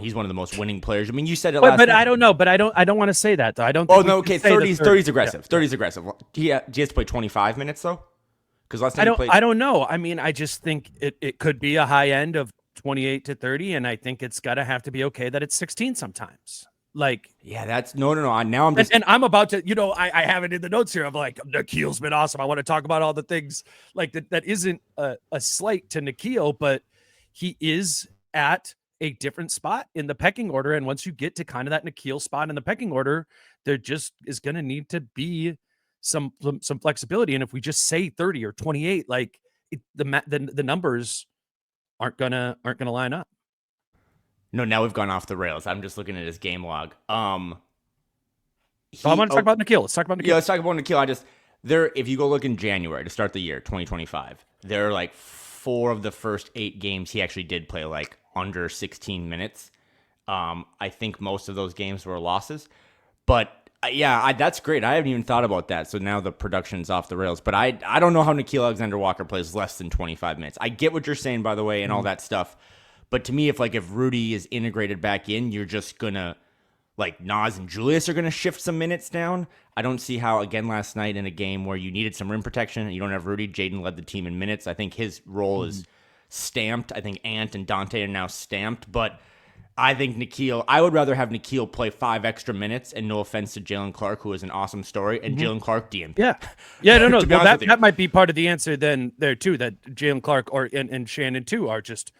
He's one of the most winning players. I mean, you said it last but night. I don't know. But I don't want to say that, though. I don't. Oh, think no, okay. 30's aggressive. Yeah. 30's aggressive. He has to play 25 minutes, though? Because last time I don't know. I mean, I just think it could be a high end of 28 to 30, and I think it's got to have to be okay that it's 16 sometimes. Like, yeah, that's no. Now I'm just, and I'm about to, I have it in the notes here. I'm like, Nikhil's been awesome. I want to talk about all the things like that. That isn't a slight to Nikhil, but he is at a different spot in the pecking order. And once you get to kind of that Nikhil spot in the pecking order, there just is going to need to be some flexibility. And if we just say 30 or 28, like the numbers aren't gonna line up. No, now we've gone off the rails. I'm just looking at his game log. I want to talk about Nikhil. Let's talk about Nikhil. Yeah, let's talk about Nikhil. If you go look in January to start the year, 2025, there are like 4 of the first 8 games he actually did play like under 16 minutes. I think most of those games were losses, but that's great. I haven't even thought about that. So now the production's off the rails, but I don't know how Nikhil Alexander Walker plays less than 25 minutes. I get what you're saying, by the way, and all that stuff. But to me, if Rudy is integrated back in, you're just going to, like, Naz and Julius are going to shift some minutes down. I don't see how, again, last night in a game where you needed some rim protection and you don't have Rudy, Jaden led the team in minutes. I think his role is stamped. I think Ant and Dante are now stamped. But I think I would rather have Nikhil play 5 extra minutes, and no offense to Jalen Clark, who is an awesome story, and Jalen Clark DMP. Yeah, no. Well, that might be part of the answer then there, too, that Jalen Clark and Shannon, too, are just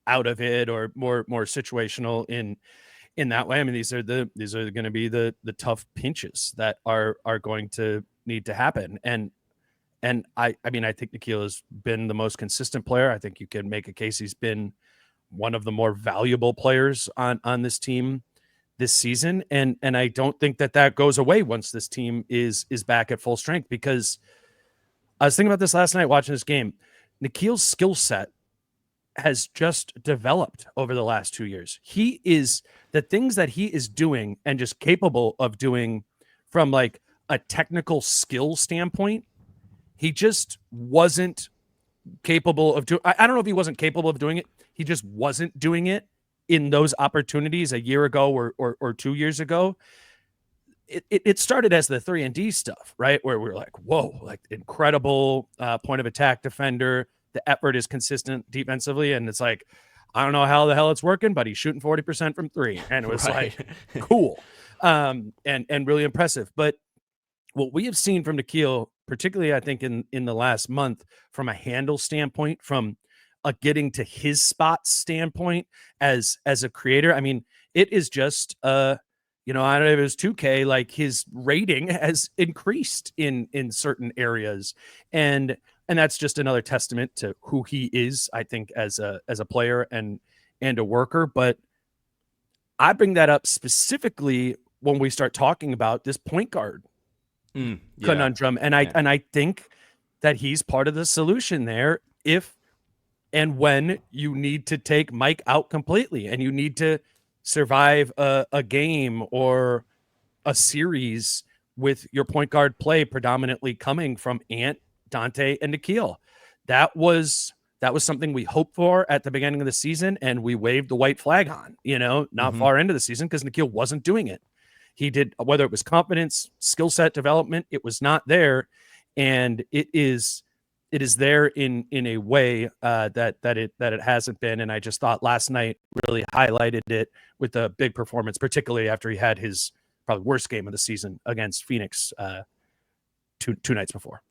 out of it or more situational in that way. I mean, these are going to be the tough pinches that are going to need to happen. And I mean, I think Nikhil has been the most consistent player. I think you can make a case he's been one of the more valuable players on this team this season. And I don't think that goes away once this team is back at full strength, because I was thinking about this last night watching this game. Nikhil's skill set has just developed over the last 2 years. He is the things that he is doing and just capable of doing from like a technical skill standpoint. He just wasn't capable of doing. I don't know if he wasn't capable of doing it. He just wasn't doing it in those opportunities a year ago or 2 years ago, it started as the 3-and-D stuff, right? Where we're like, whoa, like incredible point of attack defender. The effort is consistent defensively. And it's like, I don't know how the hell it's working, but he's shooting 40% from 3. And it was Right. like, cool. And really impressive. But what we have seen from Nikhil, particularly, I think in the last month, from a handle standpoint, from a getting to his spot standpoint as a creator, I mean, it is just you know, I don't know if it was 2K, like his rating has increased in certain areas, and that's just another testament to who he is, I think, as a player and a worker. But I bring that up specifically when we start talking about this point guard conundrum, and I think that he's part of the solution there if and when you need to take Mike out completely and you need to survive a game or a series with your point guard play predominantly coming from Ant, Dante, and Nikhil. That was something we hoped for at the beginning of the season, and we waved the white flag on, you know, not far into the season, because Nikhil wasn't doing it. He did, whether it was confidence, skill set development, it was not there. And it is there in a way that it hasn't been. And I just thought last night really highlighted it with a big performance, particularly after he had his probably worst game of the season against Phoenix two nights before.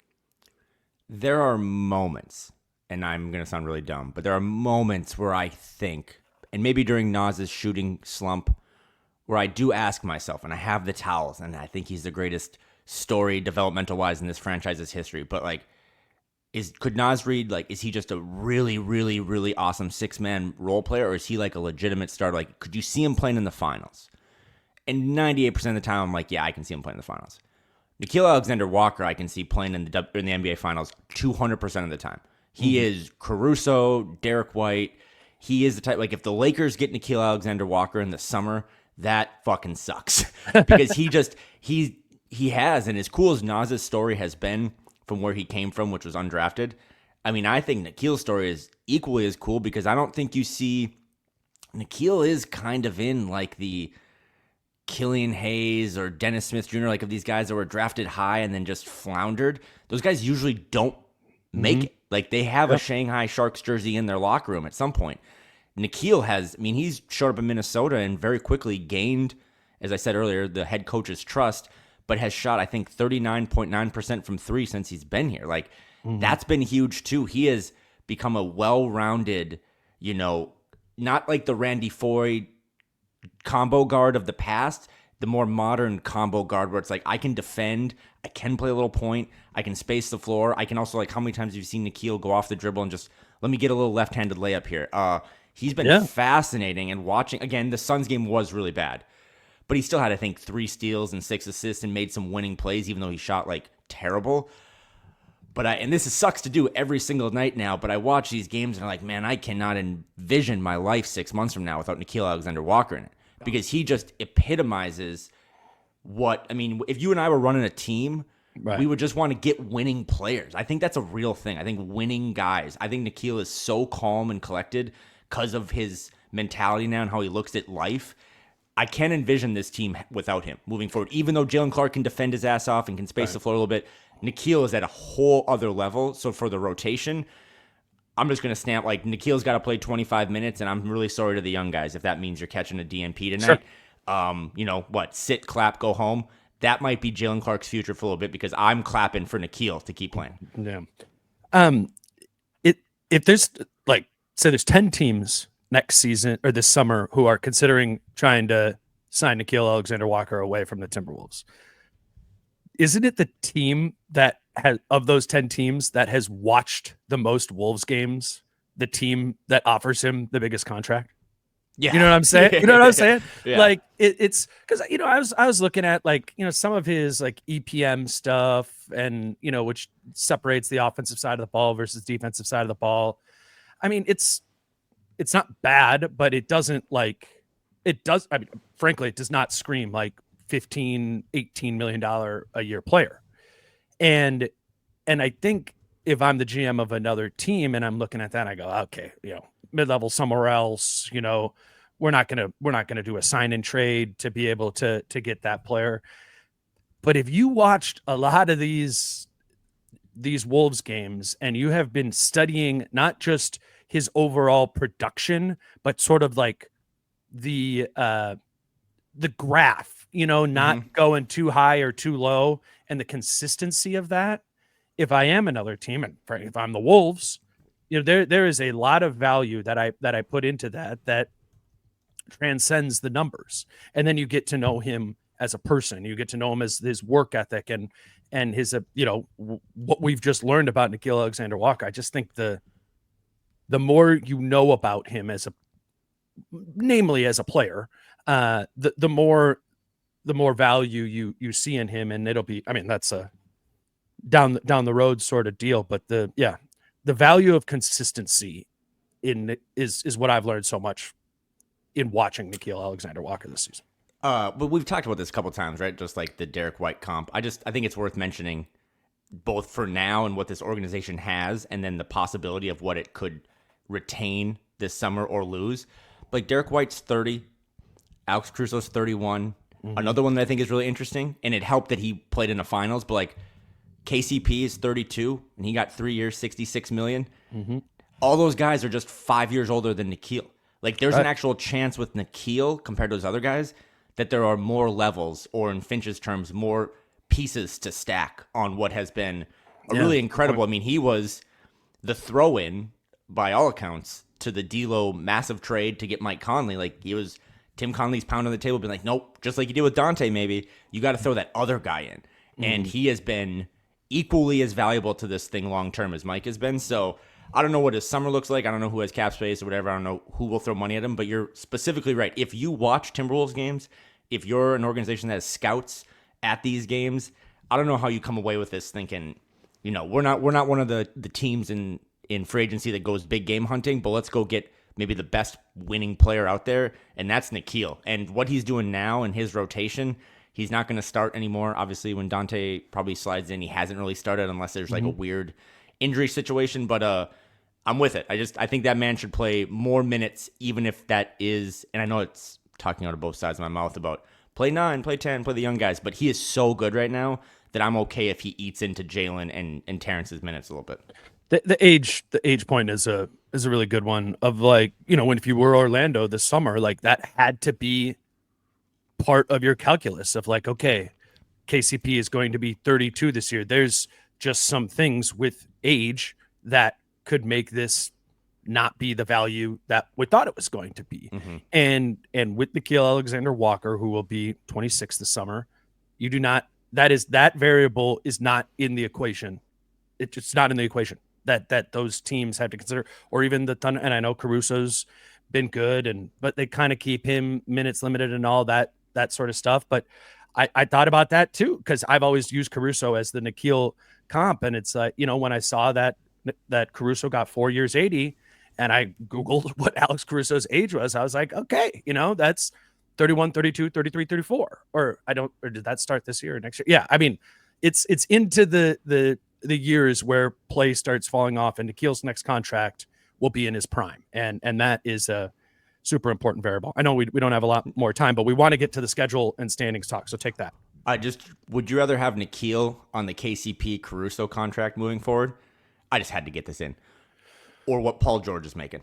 There are moments, and I'm going to sound really dumb, but there are moments where I think, and maybe during Naz's shooting slump, where I do ask myself, and I have the towels, and I think he's the greatest story developmental-wise in this franchise's history, but like, could Naz Reid, like, is he just a really, really, really awesome 6-man role player, or is he like a legitimate starter? Like, could you see him playing in the finals? And 98% of the time, I'm like, yeah, I can see him playing in the finals. Nickeil Alexander-Walker, I can see playing in the NBA finals 200% of the time. He is Caruso, Derek White. He is the type, like, if the Lakers get Nickeil Alexander-Walker in the summer, that fucking sucks. Because he has, and as cool as Naz's story has been from where he came from, which was undrafted, I mean, I think Nikhil's story is equally as cool, because I don't think you see, Nikhil is kind of in like the Killian Hayes or Dennis Smith Jr., like of these guys that were drafted high and then just floundered. Those guys usually don't make it. Like, they have a Shanghai Sharks jersey in their locker room at some point. Nikhil has, I mean, he's showed up in Minnesota and very quickly gained, as I said earlier, the head coach's trust, but has shot, I think, 39.9% from 3 since he's been here. Like, that's been huge too. He has become a well-rounded, you know, not like the Randy Foye combo guard of the past, the more modern combo guard where it's like, I can defend, I can play a little point, I can space the floor, I can also, like, how many times have you seen Nikhil go off the dribble and just, let me get a little left-handed layup here? He's been fascinating, and watching, again, the Suns game was really bad, but he still had, I think, 3 steals and 6 assists and made some winning plays, even though he shot like terrible. But and this sucks to do every single night now, but I watch these games and I'm like, man, I cannot envision my life 6 months from now without Nickeil Alexander-Walker in it, because he just epitomizes what, I mean, if you and I were running a team, we would just want to get winning players. I think that's a real thing. I think winning guys. I think Nickeil is so calm and collected because of his mentality now and how he looks at life. I can't envision this team without him moving forward. Even though Jalen Clark can defend his ass off and can space the floor a little bit, Nickeil is at a whole other level. So for the rotation, I'm just going to stamp, like, Nikhil's got to play 25 minutes, and I'm really sorry to the young guys if that means you're catching a DNP tonight. Sure. You know, what, sit, clap, go home. That might be Jalen Clark's future for a little bit, because I'm clapping for Nikhil to keep playing. Yeah. If there's, like, say there's 10 teams next season or this summer who are considering trying to sign Nickeil Alexander-Walker away from the Timberwolves, isn't it the team that has, of those 10 teams, that has watched the most Wolves games, the team that offers him the biggest contract? Yeah. You know what I'm saying? You know what I'm saying? Yeah. Like, it's because, you know, I was looking at, like, you know, some of his, like, EPM stuff, and, you know, which separates the offensive side of the ball versus defensive side of the ball. I mean, it's not bad, but it doesn't, like, it does. I mean, frankly, it does not scream like $15-18 million a year player. And I think if I'm the GM of another team and I'm looking at that, I go, okay, you know, mid-level somewhere else, you know, we're not gonna do a sign and trade to be able to get that player. But if you watched a lot of these Wolves games and you have been studying not just his overall production, but sort of like the graph, not going too high or too low, and the consistency of that. If I am another team, and if I'm the Wolves, there is a lot of value that I put into that transcends the numbers. And then you get to know him as a person. You get to know him as his work ethic and his, what we've just learned about Nickeil Alexander-Walker. I just think the more you know about him namely as a player, the more value you see in him, and it'll be, that's a down the road sort of deal. But the value of consistency is what I've learned so much in watching Nickeil Alexander-Walker this season. But we've talked about this a couple times, right? Just like the Derek White comp. I think it's worth mentioning both for now and what this organization has, and then the possibility of what it could retain this summer or lose. Like Derek White's 30, Alex Caruso's 31. Another one that I think is really interesting, and it helped that he played in the finals, but like KCP is 32, and he got 3 years, $66 million. All those guys are just 5 years older than Nickeil. Like there's an actual chance with Nickeil compared to those other guys that there are more levels, or in Finch's terms, more pieces to stack on what has been a really incredible. I mean, he was the throw-in, by all accounts, to the D'Lo massive trade to get Mike Conley. Like he was Tim Conley's pound on the table, being like, nope, just like you did with Dante, maybe you got to throw that other guy in. And he has been equally as valuable to this thing long term as Mike has been. So I don't know what his summer looks like. I don't know who has cap space or whatever. I don't know who will throw money at him. But you're specifically right. If you watch Timberwolves games, if you're an organization that has scouts at these games, I don't know how you come away with this thinking, we're not one of the teams in free agency that goes big game hunting, but let's go get maybe the best winning player out there, and that's Nickeil. And what he's doing now in his rotation, he's not going to start anymore. Obviously, when Dante probably slides in, he hasn't really started unless there's like a weird injury situation. But I'm with it. I think that man should play more minutes, even if that is, and I know it's talking out of both sides of my mouth about play 9, play 10, play the young guys, but he is so good right now that I'm okay if he eats into Jalen and Terrence's minutes a little bit. The age point is a really good one of like, when if you were Orlando this summer, like that had to be part of your calculus of like, okay, KCP is going to be 32 this year. There's just some things with age that could make this not be the value that we thought it was going to be. And with Nickeil Alexander-Walker, who will be 26 this summer, you do not, that variable is not in the equation. It's not in the equation that those teams have to consider, or even the Thunder. And I know Caruso's been good, but they kind of keep him minutes limited and all that sort of stuff. But I thought about that too, because I've always used Caruso as the Nickeil comp. And it's like, when I saw that Caruso got 4 years, 80, and I Googled what Alex Caruso's age was, I was like, okay, that's 31, 32, 33, 34. Or did that start this year or next year? Yeah. I mean, it's into the years where play starts falling off, and Nickeil's next contract will be in his prime. And that is a super important variable. I know we don't have a lot more time, but we want to get to the schedule and standings talk. So take that. Would you rather have Nickeil on the KCP Caruso contract moving forward? I just had to get this in. Or what Paul George is making.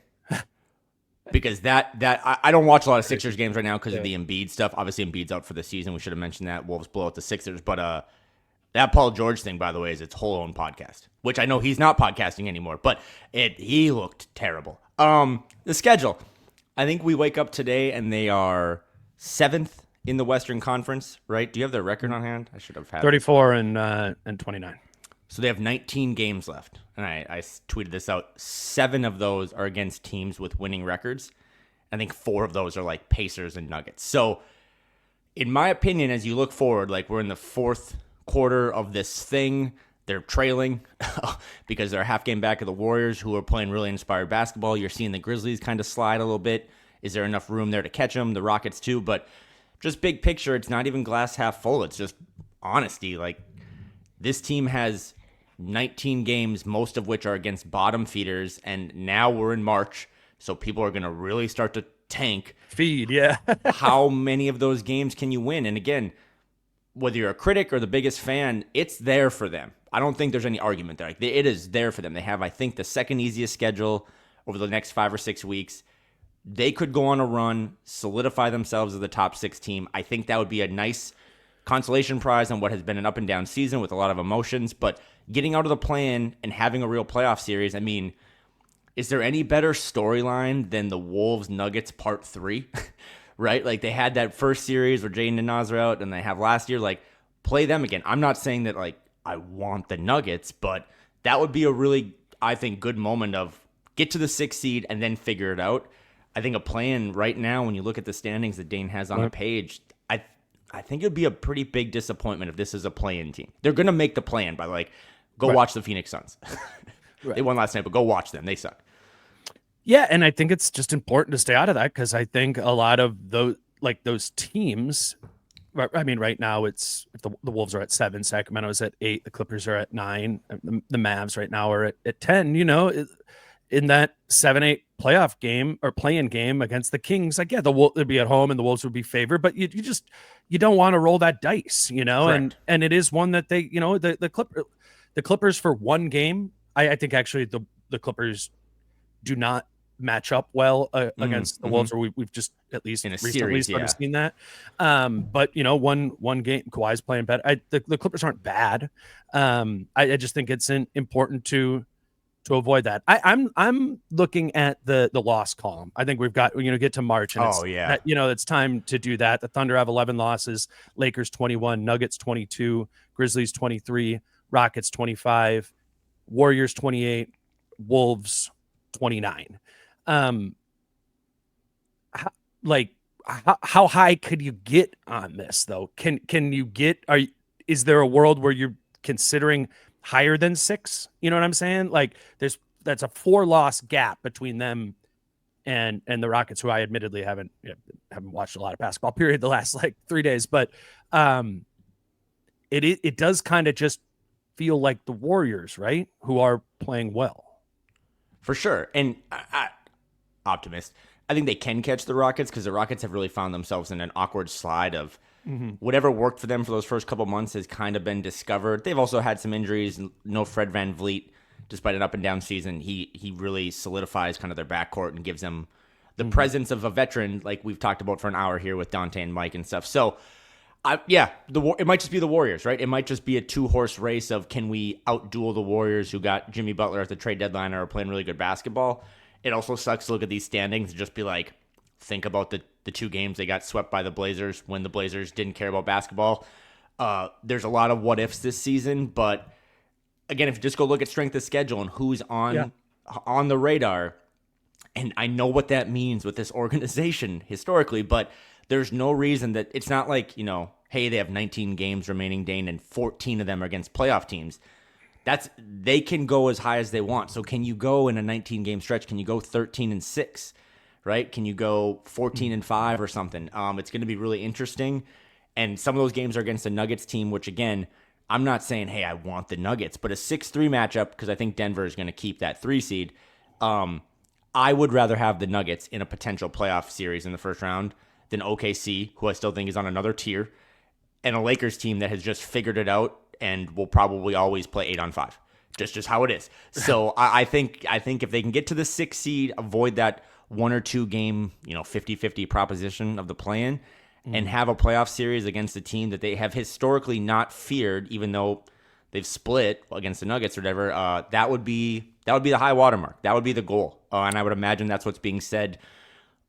Because I don't watch a lot of Sixers games right now because of the Embiid stuff. Obviously, Embiid's out for the season. We should have mentioned that. Wolves blow out the Sixers. But that Paul George thing, by the way, is its whole own podcast, which I know he's not podcasting anymore. But he looked terrible. The schedule. I think we wake up today and they are 7th in the Western Conference, right? Do you have their record on hand? I should have had 34 and 29. So they have 19 games left. And I tweeted this out. 7 of those are against teams with winning records. I think 4 of those are like Pacers and Nuggets. So in my opinion, as you look forward, like we're in the 4th quarter of this thing. They're trailing because they're a half game back of the Warriors, who are playing really inspired basketball. You're seeing the Grizzlies kind of slide a little bit. Is there enough room there to catch them? The Rockets too. But just big picture, it's not even glass half full. It's just honesty. Like this team has 19 games, most of which are against bottom feeders. And now we're in March. So people are going to really start to tank. Feed, yeah. How many of those games can you win? And again, whether you're a critic or the biggest fan, it's there for them. I don't think there's any argument there. Like, it is there for them. They have, I think, the second easiest schedule over the next 5 or 6 weeks. They could go on a run, solidify themselves as the top 6 team. I think that would be a nice consolation prize on what has been an up and down season with a lot of emotions. But getting out of the play-in and having a real playoff series, I mean, is there any better storyline than the Wolves Nuggets Part 3? Right? Like, they had that first series where Jaden and Nas are out, and they have last year. Like, play them again. I'm not saying that, like, I want the Nuggets, but that would be a really, I think, good moment of get to the 6th seed and then figure it out. I think a play-in right now, when you look at the standings that Dane has on the page, I think it would be a pretty big disappointment if this is a play-in team. They're going to make the play-in by, like, go watch the Phoenix Suns. They won last night, but go watch them. They suck. Yeah, and I think it's just important to stay out of that because I think a lot of those teams, I mean, right now it's the Wolves are at 7, Sacramento's at 8, the Clippers are at 9, the Mavs right now are at 10. You know, in that 7-8 playoff game or play-in game against the Kings, like, yeah, they'll be at home and the Wolves would be favored, but you don't want to roll that dice, you know. Correct. And it is one that they, you know, the Clippers for one game, I think actually the Clippers do not match up well against the Wolves, or we've just at least in a recently series, seen that. But you know, one game, Kawhi's playing better. The Clippers aren't bad. I just think it's important to avoid that. I'm looking at the loss column. I think we've got, you know, get to March, and it's time to do that. The Thunder have 11 losses, Lakers 21, Nuggets 22, Grizzlies 23, Rockets 25, Warriors 28, Wolves 29. How high could you get on this though? Can you get, is there a world where you're considering higher than 6? You know what I'm saying? Like, that's a 4-loss gap between them and the Rockets, who I admittedly haven't watched a lot of basketball period the last 3 days, but it does kind of just feel like the Warriors, right, who are playing well. For sure. And optimist. I think they can catch the Rockets because the Rockets have really found themselves in an awkward slide of whatever worked for them for those first couple months has kind of been discovered. They've also had some injuries. No Fred VanVleet, despite an up and down season. He really solidifies kind of their backcourt and gives them the presence of a veteran, like we've talked about for an hour here with Dante and Mike and stuff. So, it might just be the Warriors, right? It might just be a 2-horse race of, can we outduel the Warriors, who got Jimmy Butler at the trade deadline or are playing really good basketball? It also sucks to look at these standings and just be like, think about the 2 games they got swept by the Blazers when the Blazers didn't care about basketball. There's a lot of what ifs this season, but again, if you just go look at strength of schedule and who's on the radar, and I know what that means with this organization historically, but there's no reason that it's not like, you know, hey, they have 19 games remaining, Dane, and 14 of them are against playoff teams. They can go as high as they want. So can you go in a 19-game stretch? Can you go 13-6, right? Can you go 14-5 or something? It's going to be really interesting. And some of those games are against the Nuggets team, which, again, I'm not saying, hey, I want the Nuggets, but a 6-3 matchup, because I think Denver is going to keep that 3 seed. I would rather have the Nuggets in a potential playoff series in the first round than OKC, who I still think is on another tier, and a Lakers team that has just figured it out and will probably always play 8-on-5. Just how it is. So I think if they can get to the 6th seed, avoid that 1 or 2 game, 50-50 proposition of the play-in, and have a playoff series against a team that they have historically not feared, even though they've split against the Nuggets or whatever, that would be the high watermark. That would be the goal. And I would imagine that's what's being said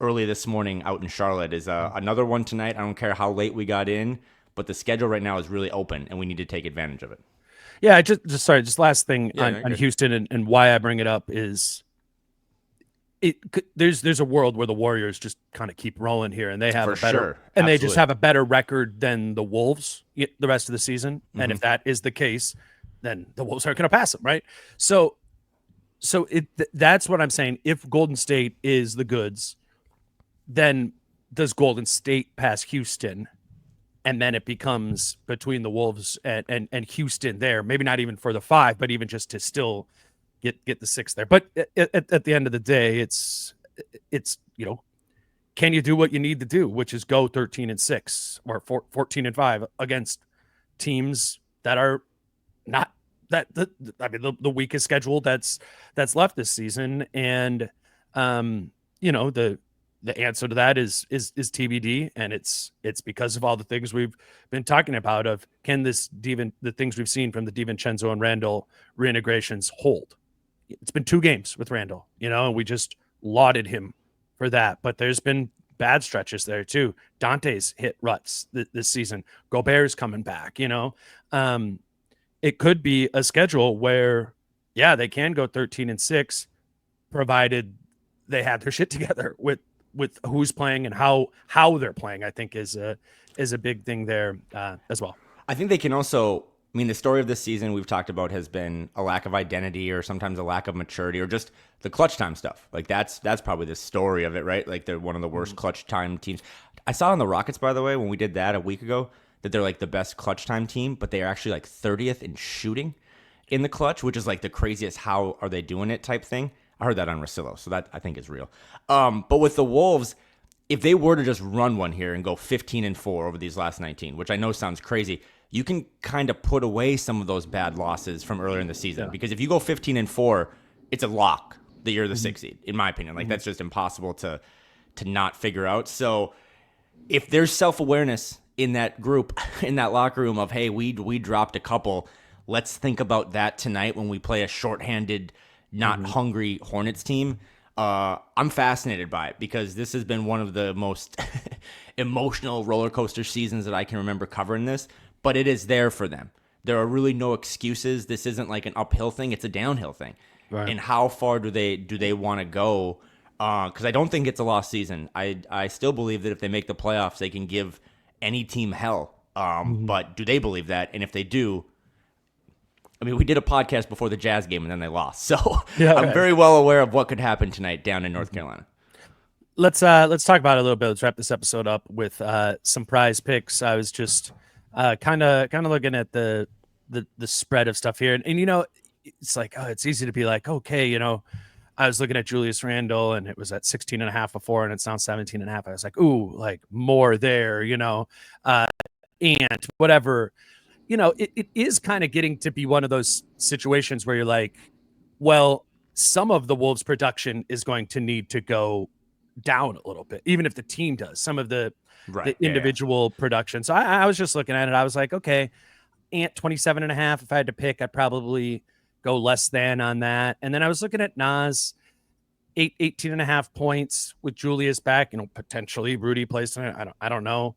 early this morning out in Charlotte is another one tonight. I don't care how late we got in, but the schedule right now is really open, and we need to take advantage of it. Yeah, just last thing on Houston and why I bring it up is there's a world where the Warriors just kind of keep rolling here, and they have they just have a better record than the Wolves the rest of the season. And if that is the case, then the Wolves aren't going to pass them, right? So that's what I'm saying. If Golden State is the goods, then does Golden State pass Houston? And then it becomes between the Wolves and Houston there. Maybe not even for the 5, but even just to still get the 6 there. But at the end of the day, it's it's, can you do what you need to do, which is go 13-6 or 14-5 against teams that are not the weakest schedule that's left this season. And the answer to that is TBD, and it's because of all the things we've been talking about of can the things we've seen from the DiVincenzo and Randle reintegrations hold. It's been 2 games with Randle, and we just lauded him for that, but there's been bad stretches there too. Dante's hit ruts this season. Gobert's coming back, it could be a schedule where, they can go 13-6, provided they have their shit together with who's playing and how they're playing. I think is a big thing there as well. I think they can also, the story of this season we've talked about has been a lack of identity or sometimes a lack of maturity or just the clutch time stuff. Like that's probably the story of it, right? Like they're one of the worst clutch time teams. I saw on the Rockets, by the way, when we did that a week ago, that they're like the best clutch time team, but they are actually like 30th in shooting in the clutch, which is like the craziest how are they doing it type thing. I heard that on Rosillo, so that I think is real. But with the Wolves, if they were to just run one here and go 15-4 over these last 19, which I know sounds crazy, you can kind of put away some of those bad losses from earlier in the season. Yeah. Because if you go 15-4, it's a lock that you're the 6th seed, in my opinion. Like that's just impossible to not figure out. So if there's self-awareness in that group, in that locker room of, hey, we dropped a couple, let's think about that tonight when we play a shorthanded, not hungry Hornets team. I'm fascinated by it because this has been one of the most emotional roller coaster seasons that I can remember covering this, but it is there for them. There are really no excuses. This isn't like an uphill thing. It's a downhill thing. Right. And how far do they want to go? Because I don't think it's a lost season. I still believe that if they make the playoffs, they can give any team hell. But do they believe that? And if they do, we did a podcast before the Jazz game and then they lost. So I'm very well aware of what could happen tonight down in North Carolina. Let's talk about it a little bit. Let's wrap this episode up with some prize picks. I was just kind of looking at the spread of stuff here. And it's like, it's easy to be like, okay, I was looking at Julius Randle and it was at 16.5 before and it's now 17.5. I was like, ooh, like more there, and whatever. It is kind of getting to be one of those situations where you're like, well, some of the Wolves production is going to need to go down a little bit, even if the team does some of the individual production. So I was just looking at it. I was like, okay, Ant 27.5. If I had to pick, I'd probably go less than on that. And then I was looking at Nas 18.5 points with Julius back, potentially Rudy plays tonight. I don't know.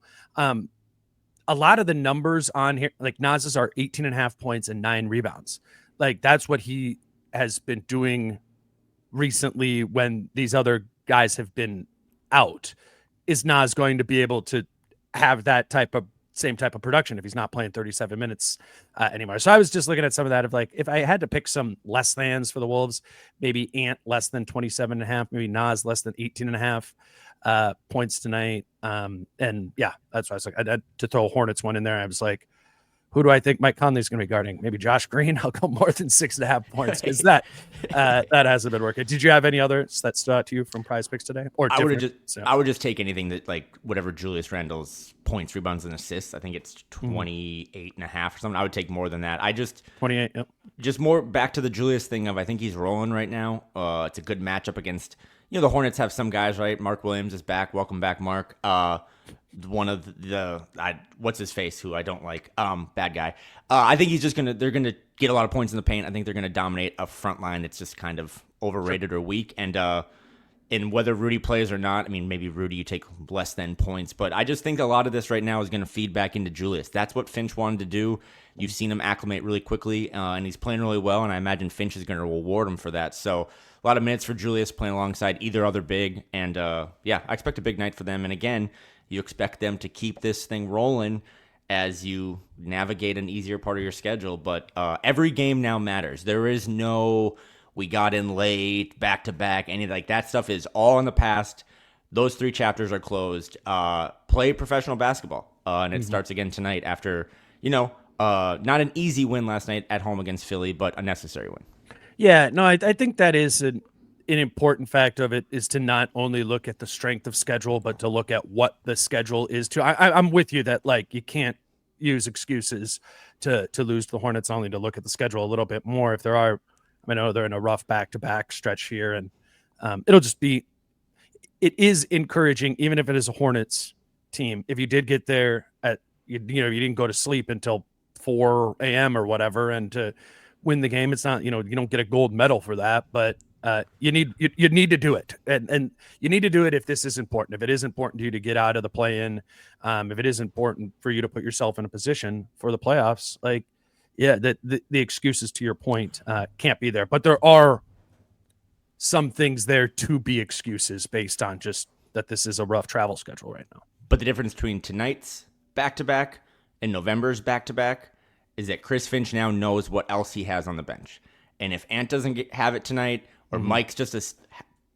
A lot of the numbers on here, like Nas's are 18.5 points and 9 rebounds. Like that's what he has been doing recently when these other guys have been out. Is Nas going to be able to have that same type of production if he's not playing 37 minutes anymore? So I was just looking at some of that of like, if I had to pick some less thans for the Wolves, maybe Ant less than 27.5, maybe Nas less than 18.5 points tonight. And that's why I was like, I had to throw a Hornets one in there. I was like, who do I think Mike Conley's going to be guarding? Maybe Josh Green. I'll go more than 6.5 points because that hasn't been working. Did you have any others that stood out to you from prize picks today? Or I would just take anything that like whatever Julius Randle's points, rebounds, and assists. I think it's 28.5 or something. I would take more than that. I just 28. Yep. Just more back to the Julius thing of I think he's rolling right now. It's a good matchup against the Hornets have some guys, right? Mark Williams is back. Welcome back, Mark. One of what's his face, who I don't like, bad guy. I think they're gonna get a lot of points in the paint. I think they're gonna dominate a front line that's just kind of overrated or weak. And whether Rudy plays or not, maybe Rudy you take less than points, but I just think a lot of this right now is gonna feed back into Julius. That's what Finch wanted to do. You've seen him acclimate really quickly, and he's playing really well. And I imagine Finch is gonna reward him for that. So a lot of minutes for Julius playing alongside either other big, and I expect a big night for them. And again, you expect them to keep this thing rolling as you navigate an easier part of your schedule. But every game now matters. There is no we got in late, back-to-back, any like that stuff is all in the past. Those 3 chapters are closed. Play professional basketball, and it starts again tonight after, not an easy win last night at home against Philly, but a necessary win. Yeah, no, I think that is an important fact of it is to not only look at the strength of schedule, but to look at what the schedule is too. I'm with you that like you can't use excuses to lose the Hornets, only to look at the schedule a little bit more. If there are, I know they're in a rough back-to-back stretch here, and it is encouraging, even if it is a Hornets team. If you did get there at, you didn't go to sleep until 4 a.m. or whatever, and to win the game, it's not, you don't get a gold medal for that, but you need to do it, and you need to do it if this is important. If it is important to you to get out of the play-in, if it is important for you to put yourself in a position for the playoffs, like, yeah, the excuses, to your point, can't be there. But there are some things there to be excuses based on just that this is a rough travel schedule right now. But the difference between tonight's back-to-back and November's back-to-back is that Chris Finch now knows what else he has on the bench. And if Ant doesn't have it tonight, or Mike's just a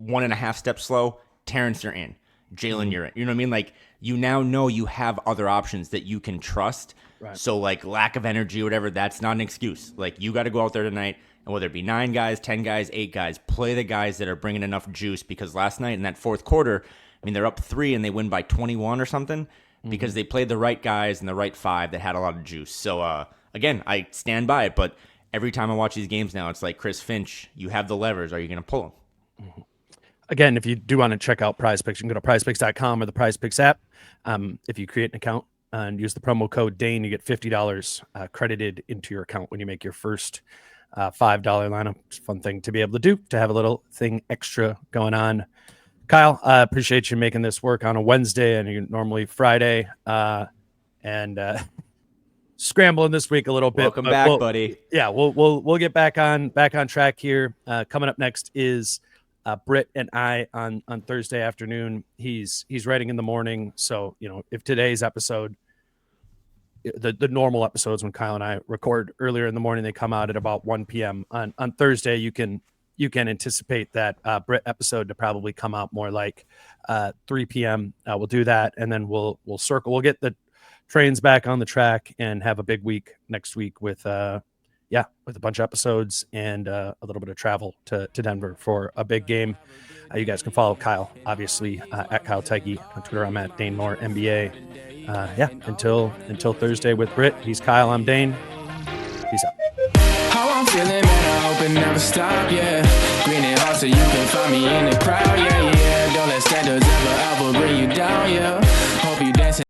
1.5 steps slow, Terrence, you're in. Jalen, you're in. You know what I mean? Like, you now know you have other options that you can trust. Right. So, like, lack of energy or whatever, that's not an excuse. Like, you got to go out there tonight, and whether it be 9 guys, 10 guys, 8 guys, play the guys that are bringing enough juice, because last night in that fourth quarter, I mean, they're up 3 and they win by 21 or something because they played the right guys and the right 5 that had a lot of juice. So, again, I stand by it, but every time I watch these games now, it's like, Chris Finch, you have the levers. Are you going to pull them? Again, if you do want to check out Prize Picks, you can go to prizepicks.com or the Prize Picks app. If you create an account and use the promo code Dane, you get $50 credited into your account when you make your first $5 lineup. It's a fun thing to be able to do, to have a little thing extra going on. Kyle, I appreciate you making this work on a Wednesday, and normally Friday, and scrambling this week a little bit. Welcome back, buddy. Yeah, we'll get back on track here. Coming up next is Britt and I on Thursday afternoon. He's writing in the morning, so if today's episode, the normal episodes when Kyle and I record earlier in the morning, they come out at about 1 p.m. on Thursday. You can anticipate that Britt episode to probably come out more like 3 p.m. We'll do that, and then we'll circle. We'll get the trains back on the track and have a big week next week with a bunch of episodes and a little bit of travel to Denver for a big game. You guys can follow Kyle, obviously, at Kyle Theige on Twitter. I'm at DaneMooreNBA. Until Thursday with Britt. He's Kyle. I'm Dane. Peace out. How I'm feeling, man, I hope it never stop, yeah. Green and hot so you can find me in the crowd, yeah. Don't let standards ever bring you down, yeah. Hope you dancing.